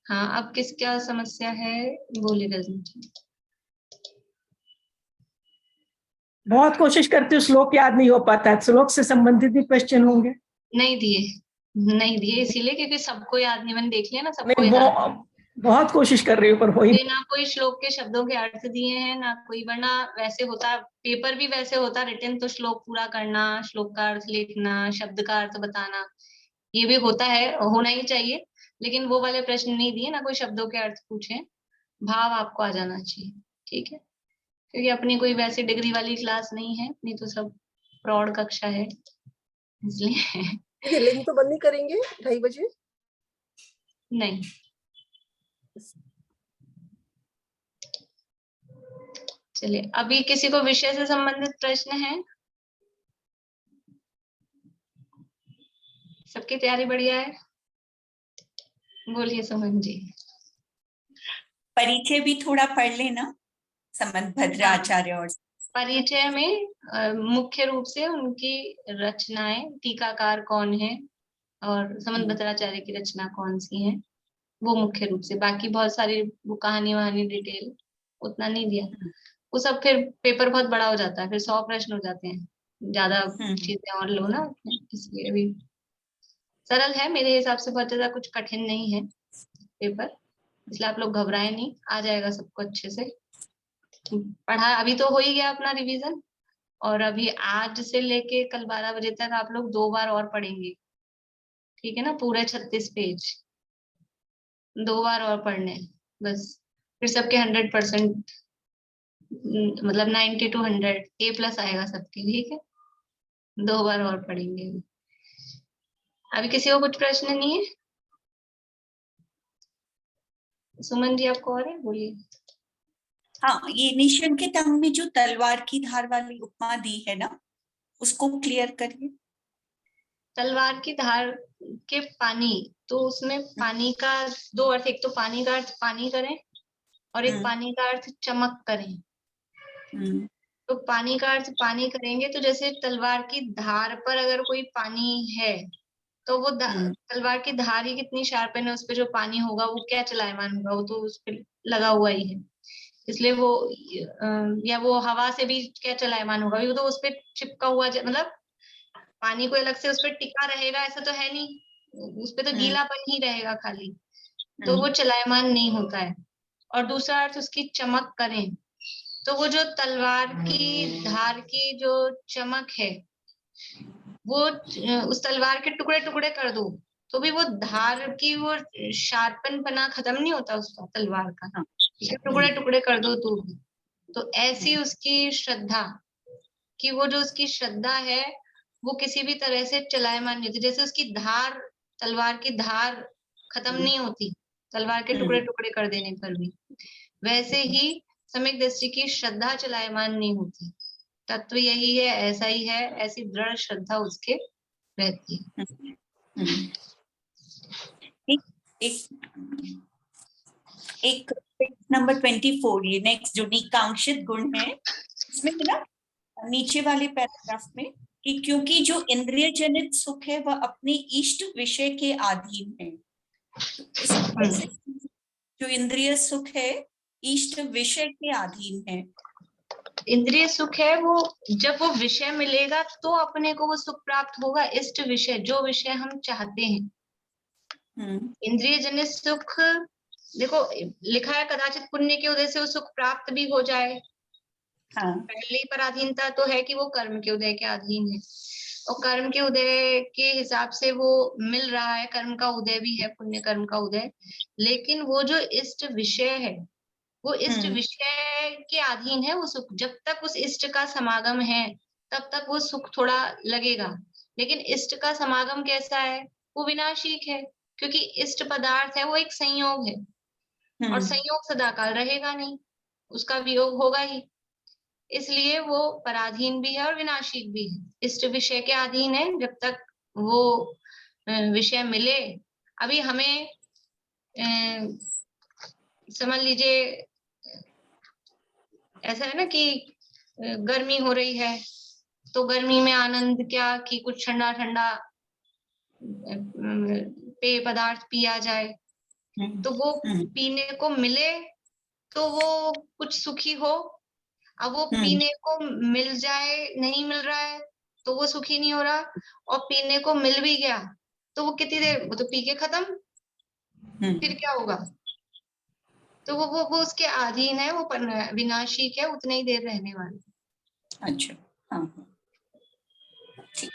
हाँ, अब किस क्या समस्या है, बोलिए रजनी जी। बहुत कोशिश करती हूँ, श्लोक याद नहीं हो पाता है। श्लोक से संबंधित भी क्वेश्चन होंगे? नहीं दिए इसीलिए क्योंकि सबको याद नहीं, मैंने देख लिया ना, सबको याद। बहुत कोशिश कर रही हूँ पर हो ही ना कोई श्लोक के शब्दों के अर्थ दिए हैं ना कोई, वरना वैसे होता पेपर भी वैसे होता रिटन, तो श्लोक पूरा करना, श्लोक का अर्थ लिखना, शब्द का अर्थ बताना, ये भी होता है, होना ही चाहिए। लेकिन वो वाले प्रश्न नहीं दिए, ना कोई शब्दों के अर्थ पूछे, भाव आपको आ जाना चाहिए, ठीक है। क्योंकि अपनी कोई वैसी डिग्री वाली क्लास नहीं है, नहीं तो सब प्रौढ़ कक्षा है, इसलिए ये लिंक तो बंद नहीं करेंगे 2:30 बजे? नहीं, चलिए अभी किसी को विषय से संबंधित प्रश्न है? सबकी तैयारी बढ़िया है? बोलिए सुमन जी। परिचय भी थोड़ा पढ़ लेना, समंतभद्र आचार्य और परिचय में मुख्य रूप से उनकी रचनाएं, टीकाकार कौन है और समंतभद्राचार्य की रचना कौन सी है, वो मुख्य रूप से। बाकी बहुत सारी वो कहानी वहानी डिटेल उतना नहीं दिया, वो सब फिर पेपर बहुत बड़ा हो जाता है, फिर 100 प्रश्न हो जाते हैं, ज्यादा चीजें और लो ना, इसलिए भी सरल है मेरे हिसाब से, बहुत ज्यादा कुछ कठिन नहीं है पेपर, इसलिए आप लोग घबराए नहीं, आ जाएगा सबको अच्छे से। पढ़ा अभी तो हो ही गया अपना रिवीजन, और अभी आज से लेके कल 12 बजे तक आप लोग 2 बार और पढ़ेंगे, ठीक है ना? पूरे 36 पेज 2 बार और पढ़ने हैं बस, फिर सबके 100%, मतलब 90 to 100 A+ आएगा सबके, ठीक है? 2 बार और पढ़ेंगे। अभी किसी को कुछ प्रश्न नहीं है? सुमन जी आपको और है, बोलिए। हाँ, ये निशंकित अंग में जो तलवार की धार वाली उपमा दी है ना, उसको क्लियर करिए। तलवार की धार के पानी, तो उसमें पानी का 2 अर्थ, एक तो पानी का अर्थ पानी करें और एक पानी का अर्थ चमक करें। तो पानी का अर्थ पानी करेंगे तो जैसे तलवार की धार पर अगर कोई पानी है तो वो तलवार की धार ही कितनी शार्पन है, उस पे जो पानी होगा वो क्या चलायमान होगा, वो तो उस पे लगा हुआ ही है, इसलिए वो या वो हवा से भी क्या चलायमान होगा, वो तो उस पे चिपका हुआ, मतलब पानी कोई अलग से उस पे टिका रहेगा ऐसा तो है नहीं, उस पे तो गीलापन ही रहेगा खाली, तो वो चलायमान नहीं होता है। और दूसरा अर्थ उसकी चमक करें, तो वो जो तलवार की धार की जो चमक है वो उस तलवार के टुकड़े टुकड़े कर दो तो भी वो धार की वो शार्पन पना खत्म नहीं होता उसका, तलवार का, टुकड़े टुकड़े कर दो तो ऐसी उसकी श्रद्धा, कि वो जो उसकी श्रद्धा है वो किसी भी तरह से चलायमान नहीं होती, जैसे उसकी धार, तलवार की धार खत्म नहीं होती तलवार के टुकड़े टुकड़े कर देने पर भी, वैसे ही सम्यक दृष्टि की श्रद्धा चलायमान नहीं होती। तत्व यही है, ऐसा ही है, ऐसी दृढ़ श्रद्धा उसके रहती है। एक नंबर 24, ये नेक्स्ट जो निकांक्षित गुण है, इसमें ना नीचे वाले पैराग्राफ में कि क्योंकि जो इंद्रिय जनित सुख है वह अपने इष्ट विषय के अधीन है, जो इंद्रिय सुख है इष्ट विषय के अधीन है। इंद्रिय सुख है वो जब वो विषय मिलेगा तो अपने को वो सुख प्राप्त होगा, इष्ट विषय जो विषय हम चाहते हैं। इंद्रिय जनित सुख देखो लिखा है कदाचित पुण्य के उदय से वो सुख प्राप्त भी हो जाए। पहली पराधीनता तो है कि वो कर्म के उदय के अधीन है, और कर्म के उदय के हिसाब से वो मिल रहा है, कर्म का उदय भी है, पुण्य कर्म का उदय, लेकिन वो जो इष्ट विषय है वो इष्ट विषय के अधीन है वो सुख, जब तक उस इष्ट का समागम है तब तक वो सुख थोड़ा लगेगा, लेकिन इष्ट का समागम कैसा है, वो विनाशिक है, क्योंकि इष्ट पदार्थ है वो एक संयोग है, और संयोग सदाकाल रहेगा नहीं, उसका वियोग होगा ही, इसलिए वो पराधीन भी है और विनाशिक भी है। इष्ट विषय के अधीन है जब तक वो विषय मिले। अभी हमें समझ लीजिए ऐसा है ना कि गर्मी हो रही है तो गर्मी में आनंद क्या कि कुछ ठंडा ठंडा पेय पदार्थ पिया जाए, तो वो पीने को मिले तो वो कुछ सुखी हो, अब वो पीने को मिल जाए नहीं मिल रहा है तो वो सुखी नहीं हो रहा, और पीने को मिल भी गया तो वो कितनी देर, वो तो पी के खत्म, फिर क्या होगा, तो वो उसके अधीन है, वो विनाशिक है, उतने ही देर रहने वाले। अच्छा, हाँ ठीक।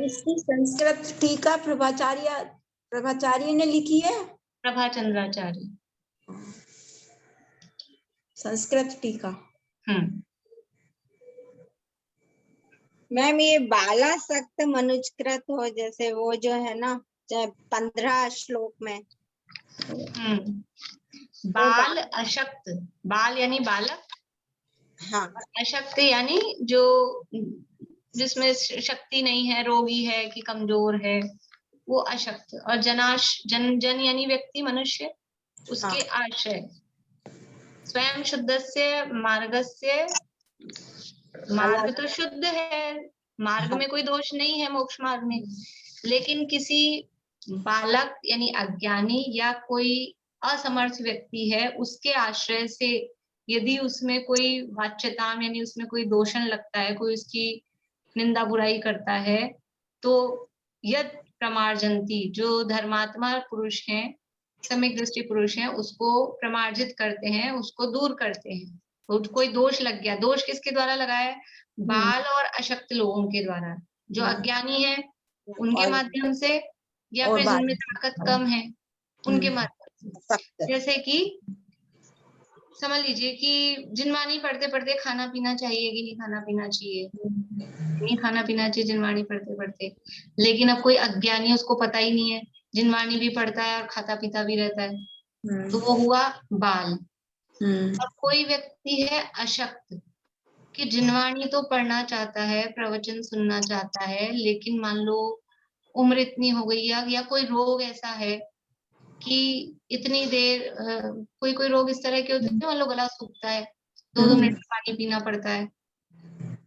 इसकी संस्कृत टीका प्रभाचार्य ने लिखी है, प्रभाचंद्राचार्य संस्कृत टीका। मैम ये बाला सक्त मनुष्कृत हो, जैसे वो जो है ना 15 श्लोक में। बाल अशक्त, बाल यानी बालक, हाँ, अशक्त यानी जो जिसमें शक्ति नहीं है, रोगी है कि कमजोर है, वो अशक्त। और जन यानी व्यक्ति, मनुष्य, उसके आश्रय। स्वयं शुद्धस्य मार्गस्य, मार्ग तो शुद्ध है, मार्ग में कोई दोष नहीं है मोक्ष मार्ग में, लेकिन किसी बालक यानी अज्ञानी या कोई असमर्थ व्यक्ति है, उसके आश्रय से यदि उसमें कोई वाच्यता यानी उसमें कोई दोषण लगता है, कोई उसकी निंदा बुराई करता है, तो यद प्रमार्जंती, जो धर्मात्मा पुरुष हैं, सम्यक दृष्टि पुरुष हैं, उसको प्रमार्जित करते हैं, उसको दूर करते हैं। तो कोई दोष लग गया, दोष किसके द्वारा लगा है? बाल और अशक्त लोगों के द्वारा, जो अज्ञानी है उनके माध्यम से, या फिर जिनमें ताकत कम है उनके माध्यम से। जैसे कि समझ लीजिए कि जिनवाणी पढ़ते पढ़ते खाना पीना चाहिए कि नहीं खाना पीना चाहिए, नहीं खाना पीना चाहिए जिनवाणी पढ़ते पढ़ते, लेकिन अब कोई अज्ञानी, उसको पता ही नहीं है, जिनवाणी भी पढ़ता है और खाता पीता भी रहता है, तो वो हुआ बाल। और कोई व्यक्ति है अशक्त, कि जिनवाणी तो पढ़ना चाहता है, प्रवचन सुनना चाहता है, लेकिन मान लो उम्र इतनी हो गई या कोई रोग ऐसा है कि इतनी देर कोई रोग इस तरह के होते हैं, मान लो गला सूखता है, 2-2 मिनट पानी पीना पड़ता है,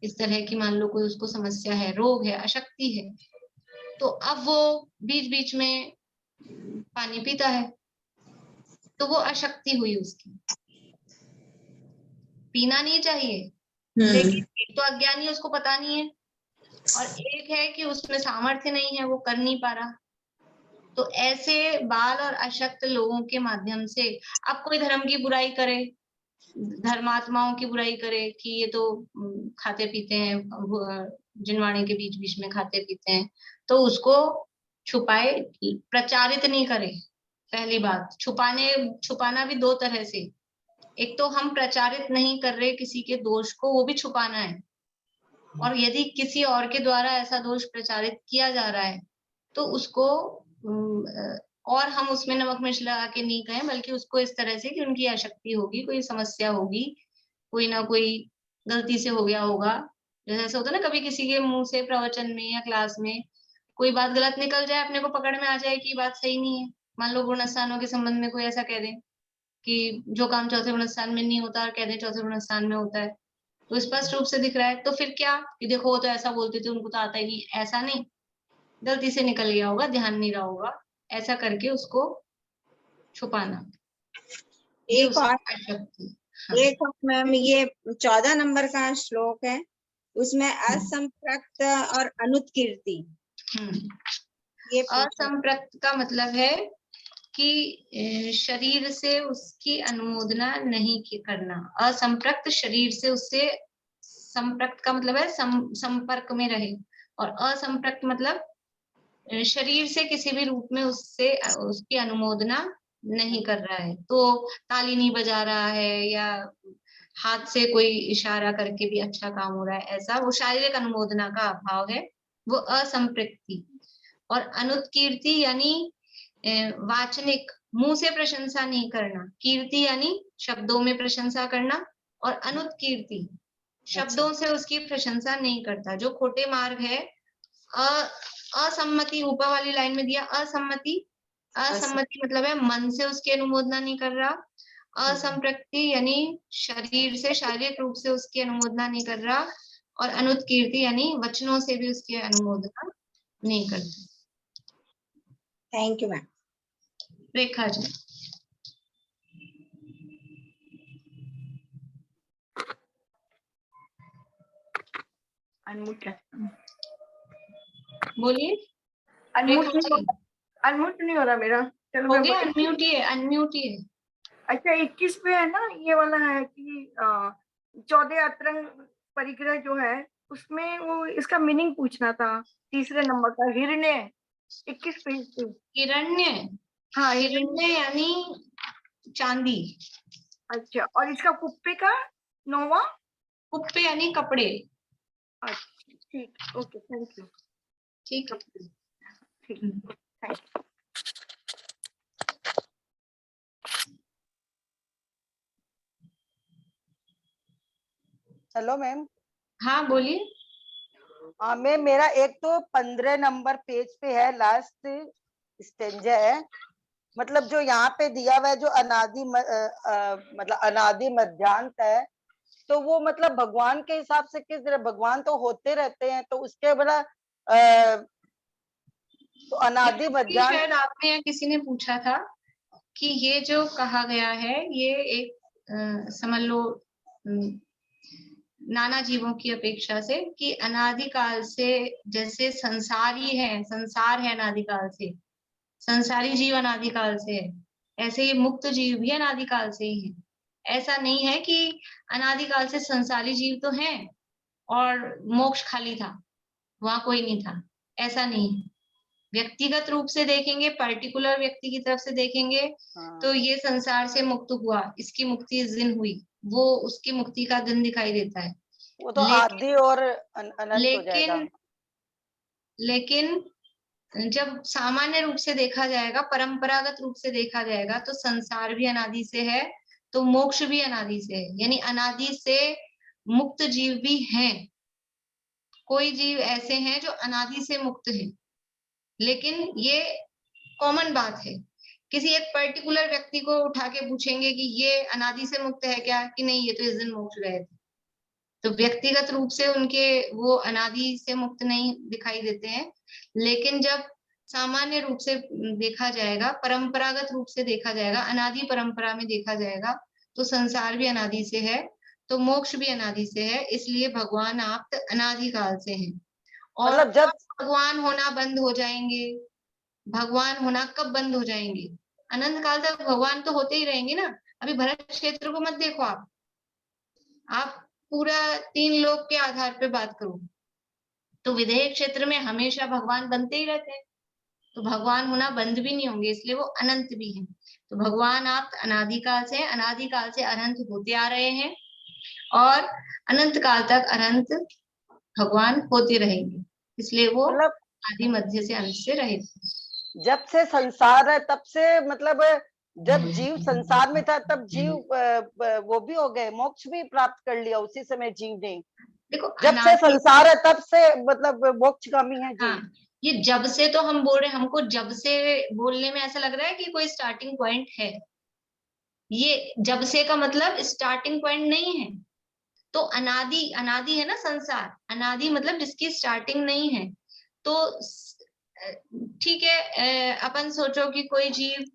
इस तरह की मान लो कोई उसको समस्या है, रोग है, अशक्ति है, तो अब वो बीच बीच में पानी पीता है, तो वो अशक्ति हुई उसकी। पीना नहीं चाहिए, लेकिन एक तो अज्ञानी, उसको पता नहीं है, और एक है कि उसमें सामर्थ्य नहीं है, वो कर नहीं पा रहा। तो ऐसे बाल और अशक्त लोगों के माध्यम से अब कोई धर्म की बुराई करे, धर्मात्माओं की बुराई करे कि ये तो खाते पीते हैं, जिनवाणी के बीच बीच में खाते पीते हैं, तो उसको छुपाए, प्रचारित नहीं करे। पहली बात, छुपाना भी 2 तरह से, एक तो हम प्रचारित नहीं कर रहे किसी के दोष को, वो भी छुपाना है, और यदि किसी और के द्वारा ऐसा दोष प्रचारित किया जा रहा है तो उसको और हम उसमें नमक मिर्च लगा के नहीं कहें, बल्कि उसको इस तरह से कि उनकी अशक्ति होगी, कोई समस्या होगी, कोई ना कोई गलती से हो गया होगा। जैसे ऐसा होता है ना, कभी किसी के मुंह से प्रवचन में या क्लास में कोई बात गलत निकल जाए, अपने को पकड़ में आ जाए कि बात सही नहीं है। मान लो गुणस्थानों के संबंध में कोई ऐसा कह दे कि जो काम चौथे गुणस्थान में नहीं होता और कह दे चौथे गुणस्थान में होता है, तो स्पष्ट रूप से दिख रहा है, तो फिर क्या कि देखो वो तो ऐसा बोलते थे, उनको तो आता ही नहीं, ऐसा नहीं, गलती से निकल गया होगा, ध्यान नहीं रहा होगा, ऐसा करके उसको छुपाना। एक और मैम, ये 14 नंबर का श्लोक है, उसमें असंप्रक्त और अनुत्कीर्ति। ये असंप्रक्त का मतलब है कि शरीर से उसकी अनुमोदना नहीं करना। असंप्रक्त शरीर से उससे, संप्रक्त का मतलब है संपर्क में रहे, और असंप्रक्त मतलब शरीर से किसी भी रूप में उससे उसकी अनुमोदना नहीं कर रहा है, तो ताली नहीं बजा रहा है या हाथ से कोई इशारा करके भी अच्छा काम हो रहा है, ऐसा वो शारीरिक अनुमोदना का अभाव है, वो असंप्रक्ति। और अनुत्कीर्ति यानी वाचनिक, मुंह से प्रशंसा नहीं करना, कीर्ति यानी शब्दों में प्रशंसा करना, और अनुत्कीर्ति शब्दों से उसकी प्रशंसा नहीं करता। जो खोटे मार्ग है, असम्मति, ऊपर वाली लाइन में दिया असम्मति, असम्मति मतलब है मन से उसकी अनुमोदना नहीं कर रहा, असंप्रक्ति यानी शरीर से, शारीरिक रूप से उसकी अनुमोदना नहीं कर रहा, और अनुत्कीर्ति यानी वचनों से भी उसकी अनुमोदना नहीं करता। Thank you ma'am. Rekha ji. बोलिए। अनम्यूट नहीं हो रहा मेरा। चलो हो गया, अनम्यूट ही है, अनम्यूट ही है। अच्छा 21 पे है ना, ये वाला है कि 14 अतरंग परिग्रह जो है उसमें वो इसका मीनिंग पूछना था, तीसरे नंबर का हिरण्य, 21 पेज पे। हिरण्य, हाँ हिरण्य यानी चांदी। अच्छा, और इसका कुप्पे का 9वां, कुप्पे यानी कपड़े। अच्छा ठीक, ओके, थैंक यू। ठीक है। ठीक, थैंक यू। Hello ma'am. हाँ बोलिए। हाँ मैम, मेरा एक तो 15 नंबर पेज पे है, लास्ट स्टेंजा है। मतलब जो यहाँ पे दिया हुआ है, जो मतलब अनादि मध्यांत है, तो वो मतलब भगवान के हिसाब से किस तरह, भगवान तो होते रहते हैं, तो उसके बड़ा तो अनादि ये मध्यांत। शायद आपने या किसी ने पूछा था कि ये जो कहा गया है ये एक समझ लो नाना जीवों की अपेक्षा से कि अनादिकाल से, जैसे संसारी है, संसार है अनादिकाल से, संसारी जीव अनादिकाल से है, ऐसे ये मुक्त जीव भी अनादिकाल से ही है। ऐसा नहीं है कि अनादिकाल से संसारी जीव तो हैं और मोक्ष खाली था, वहां कोई नहीं था, ऐसा नहीं है। व्यक्तिगत रूप से देखेंगे, पर्टिकुलर व्यक्ति की तरफ से देखेंगे, तो ये संसार से मुक्त हुआ, इसकी मुक्ति इस दिन हुई, वो उसकी मुक्ति का दिन दिखाई देता है। वो तो आदि और अनंत हो जाएगा। लेकिन जब सामान्य रूप से देखा जाएगा, परंपरागत रूप से देखा जाएगा, तो संसार भी अनादि से है, तो मोक्ष भी अनादि से है, यानी अनादि से मुक्त जीव भी हैं। कोई जीव ऐसे हैं जो अनादि से मुक्त हैं, लेकिन ये कॉमन बात है। किसी एक पर्टिकुलर व्यक्ति को उठा के पूछेंगे कि ये अनादि से मुक्त है क्या, कि नहीं ये तो इस दिन मोक्ष गए थे, तो व्यक्तिगत रूप से उनके वो अनादि से मुक्त नहीं दिखाई देते हैं। लेकिन जब सामान्य रूप से देखा जाएगा, परंपरागत रूप से देखा जाएगा, अनादि परंपरा में देखा जाएगा, तो संसार भी अनादि से है, तो मोक्ष भी अनादि से है, इसलिए भगवान आप अनादिकाल से हैं। और मतलब जब भगवान होना बंद हो जाएंगे, भगवान होना कब बंद हो जाएंगे? अनंत काल तक भगवान तो होते ही रहेंगे ना। अभी भरत क्षेत्र को मत देखो, आप पूरा 3 लोक के आधार पे बात करो तो विधेय क्षेत्र में हमेशा भगवान बनते ही रहते हैं, तो भगवान होना बंद भी नहीं होंगे, इसलिए वो अनंत भी हैं। तो भगवान आप अनादिकाल से अनंत होते आ रहे हैं और अनंत काल तक अनंत भगवान होते रहेंगे, इसलिए वो मतलब आदि मध्य से अंत से रहे। जब से संसार है तब से, मतलब जब जीव संसार में था तब जीव वो भी हो गए, मोक्ष भी प्राप्त कर लिया उसी समय जीव ने। देखो जब से संसार है तब से मतलब मोक्षगामी है जीव। हाँ, ये जब से तो हम बोल रहे हैं, हमको जब से बोलने में ऐसा लग रहा है कि कोई स्टार्टिंग पॉइंट है। ये जब से का मतलब स्टार्टिंग पॉइंट नहीं है। तो अनादि, अनादि है ना संसार, अनादि मतलब जिसकी स्टार्टिंग नहीं है। तो ठीक है, अपन सोचो कि कोई जीव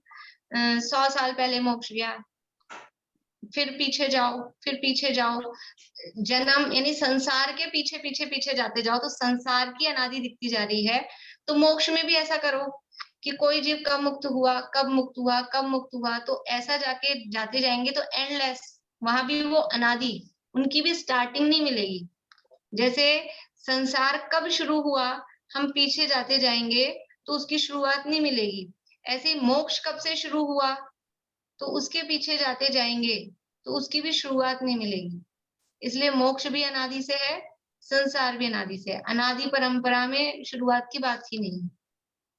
100 साल पहले मोक्ष गया, फिर पीछे जाओ, फिर पीछे जाओ, जन्म यानी संसार के पीछे पीछे पीछे जाते जाओ, तो संसार की अनादि दिखती जा रही है। तो मोक्ष में भी ऐसा करो कि कोई जीव कब मुक्त हुआ, कब मुक्त हुआ, कब मुक्त हुआ, तो ऐसा जाके जाते जाएंगे तो एंडलेस, वहां भी वो अनादि, उनकी भी स्टार्टिंग नहीं मिलेगी। जैसे संसार कब शुरू हुआ, हम पीछे जाते जाएंगे तो उसकी शुरुआत नहीं मिलेगी। ऐसे ही मोक्ष कब से शुरू हुआ, तो उसके पीछे जाते जाएंगे तो उसकी भी शुरुआत नहीं मिलेगी। इसलिए मोक्ष भी अनादि से है, संसार भी अनादि से है, अनादि परंपरा में शुरुआत की बात ही नहीं।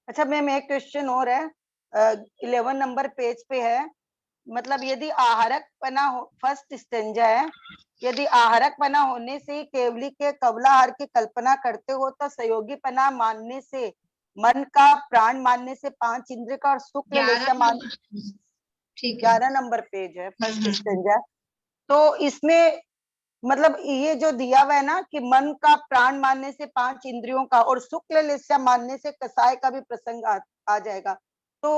अच्छा मैम, एक क्वेश्चन और है, 11 नंबर पेज पे है। मतलब यदि आहारक पना हो, फर्स्ट स्टेंजा है, यदि आहारक पना होने से केवली के कवलाहार की कल्पना करते हो, तो सहयोगी पना मानने से मन का, प्राण मानने से 5 इंद्र का, और शुक्ल लेस्य मान, 11 नंबर पेज है, फर्स्ट स्टेंजा। तो इसमें मतलब ये जो दिया हुआ है ना कि मन का, प्राण मानने से 5 इंद्रियों का, और शुक्ल लेस्य मानने से कसाय का भी प्रसंग आ जाएगा। तो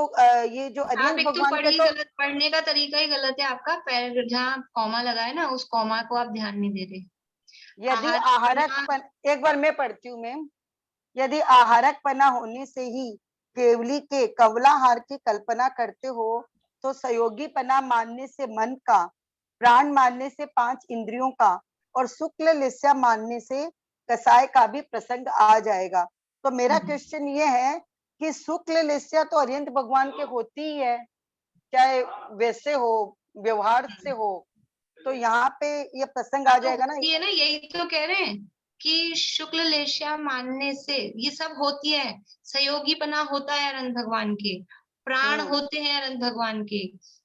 ये जो आप अरिहंत एक तो भगवान के, पढ़ी गलत, पढ़ने का तरीका ही गलत है आपका। पैर जहाँ कॉमा लगा है ना, उस कॉमा को आप ध्यान नहीं दे रहे। यदि आहारक एक बार मैं पढ़ती हूँ मैम। यदि आहारक पना होने से ही केवली के कवलाहार की कल्पना करते हो, तो सहयोगी पना मानने से मन का, प्राण मानने से 5 इंद्रियों का, और शुक्ल लेस्य मानने से कसाय का भी प्रसंग आ जाएगा। तो मेरा क्वेश्चन ये है कि शुक्ल लेस्य तो अरिहंत भगवान के होती ही है, चाहे वैसे हो, व्यवहार से हो, तो यहाँ पे ये प्रसंग आ जाएगा ना। ये ना, यही तो कह रहे हैं कि शुक्ल लेशिया मानने से ये सब होती है, सहयोगीपना होता है अनंत भगवान के, प्राण होते हैं अनंत भगवान के,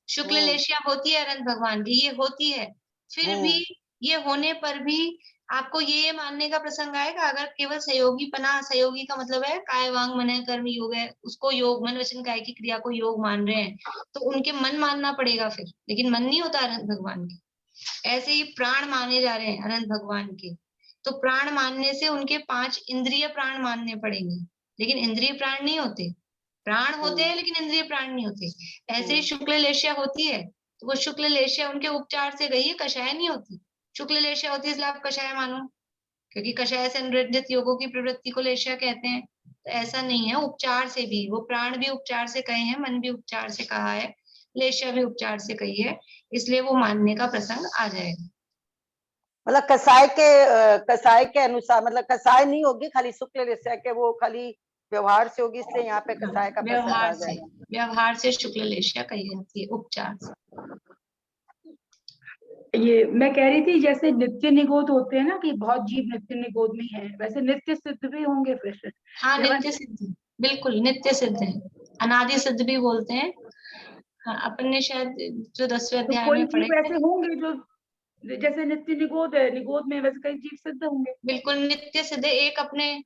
शुक्ल लेशिया होती है अनंत भगवान की, ये होती है। फिर भी ये होने पर भी आपको ये मानने का प्रसंग आएगा, अगर केवल सहयोगीपना, सहयोगी का मतलब है काय वांग मन कर्म योग है, उसको योग, मन वचन काय की क्रिया को योग मान रहे हैं, तो उनके मन मानना पड़ेगा फिर, लेकिन मन नहीं होता अनंत भगवान के। ऐसे ही प्राण माने जा रहे हैं अनंत भगवान के, तो प्राण मानने से उनके 5 इंद्रिय प्राण मानने पड़ेंगे, लेकिन इंद्रिय प्राण नहीं होते, प्राण होते हैं लेकिन इंद्रिय प्राण नहीं होते। ऐसे ही शुक्ल लेशिया होती है, तो वो शुक्ल लेशिया उनके उपचार से गई है, कषाय नहीं होती। शुक्ल लेशिया होती है इसलिए आप कषाय मानो, क्योंकि कषाय से अनुरंजित योगों की प्रवृत्ति को लेशिया कहते हैं। तो ऐसा नहीं है, उपचार से भी वो प्राण भी उपचार से कहे हैं, मन भी उपचार से कहा है, लेशिया भी उपचार से कही है, इसलिए वो मानने का प्रसंग आ जाएगा। मतलब कसाय के अनुसार, मतलब कसाय नहीं होगी खाली शुक्ल लेशिया के, वो खाली व्यवहार से होगी, इसलिए यहाँ पे कसाय का प्रसंग आ जाएगा। व्यवहार से शुक्ल लेशिया कही जाती है, उपचार से। ये मैं कह रही थी जैसे नित्य निगोद होते हैं ना कि बहुत जीव नित्य निगोद में है, वैसे नित्य सिद्ध भी होंगे फिर? हाँ, नित्य सिद्ध, बिल्कुल नित्य सिद्ध है, अनादि सिद्ध भी बोलते हैं। हाँ, अपन ने शायद जो 10वें अध्याय में पढ़े ऐसे होंगे जो जैसे नित्य निगोद है, निगोद में वैसे कई जीव सिद्ध होंगे। बिल्कुल नित्य सिद्ध, एक अपने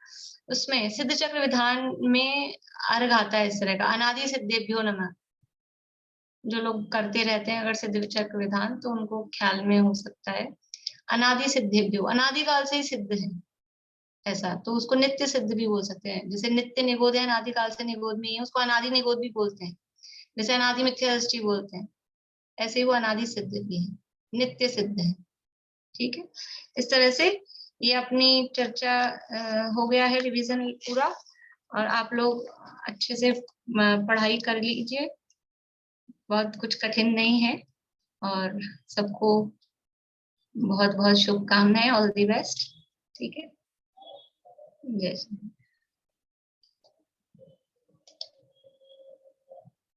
उसमें सिद्ध चक्र विधान में अर्घ आता है इस तरह का, अनादि सिद्धेभ्यो नमः। जो लोग करते रहते हैं अगर सिद्ध चक्र विधान, तो उनको ख्याल में हो सकता है, अनादि सिद्धेभ्यो, अनादि काल से ही सिद्ध है ऐसा, तो उसको नित्य सिद्ध भी बोल सकते हैं। जैसे नित्य निगोद है, अनादि काल से निगोद में ही है, उसको अनादि निगोद भी बोलते हैं। जैसे अनादि मिथ्या दृष्टि बोलते हैं, ऐसे ही वो अनादि सिद्ध भी है, नित्य सिद्ध है। ठीक है, इस तरह से ये अपनी चर्चा हो गया है, रिवीजन पूरा, और आप लोग अच्छे से पढ़ाई कर लीजिए, बहुत कुछ कठिन नहीं है, और सबको बहुत बहुत शुभकामनाएं, ऑल द बेस्ट। ठीक है, जय श्री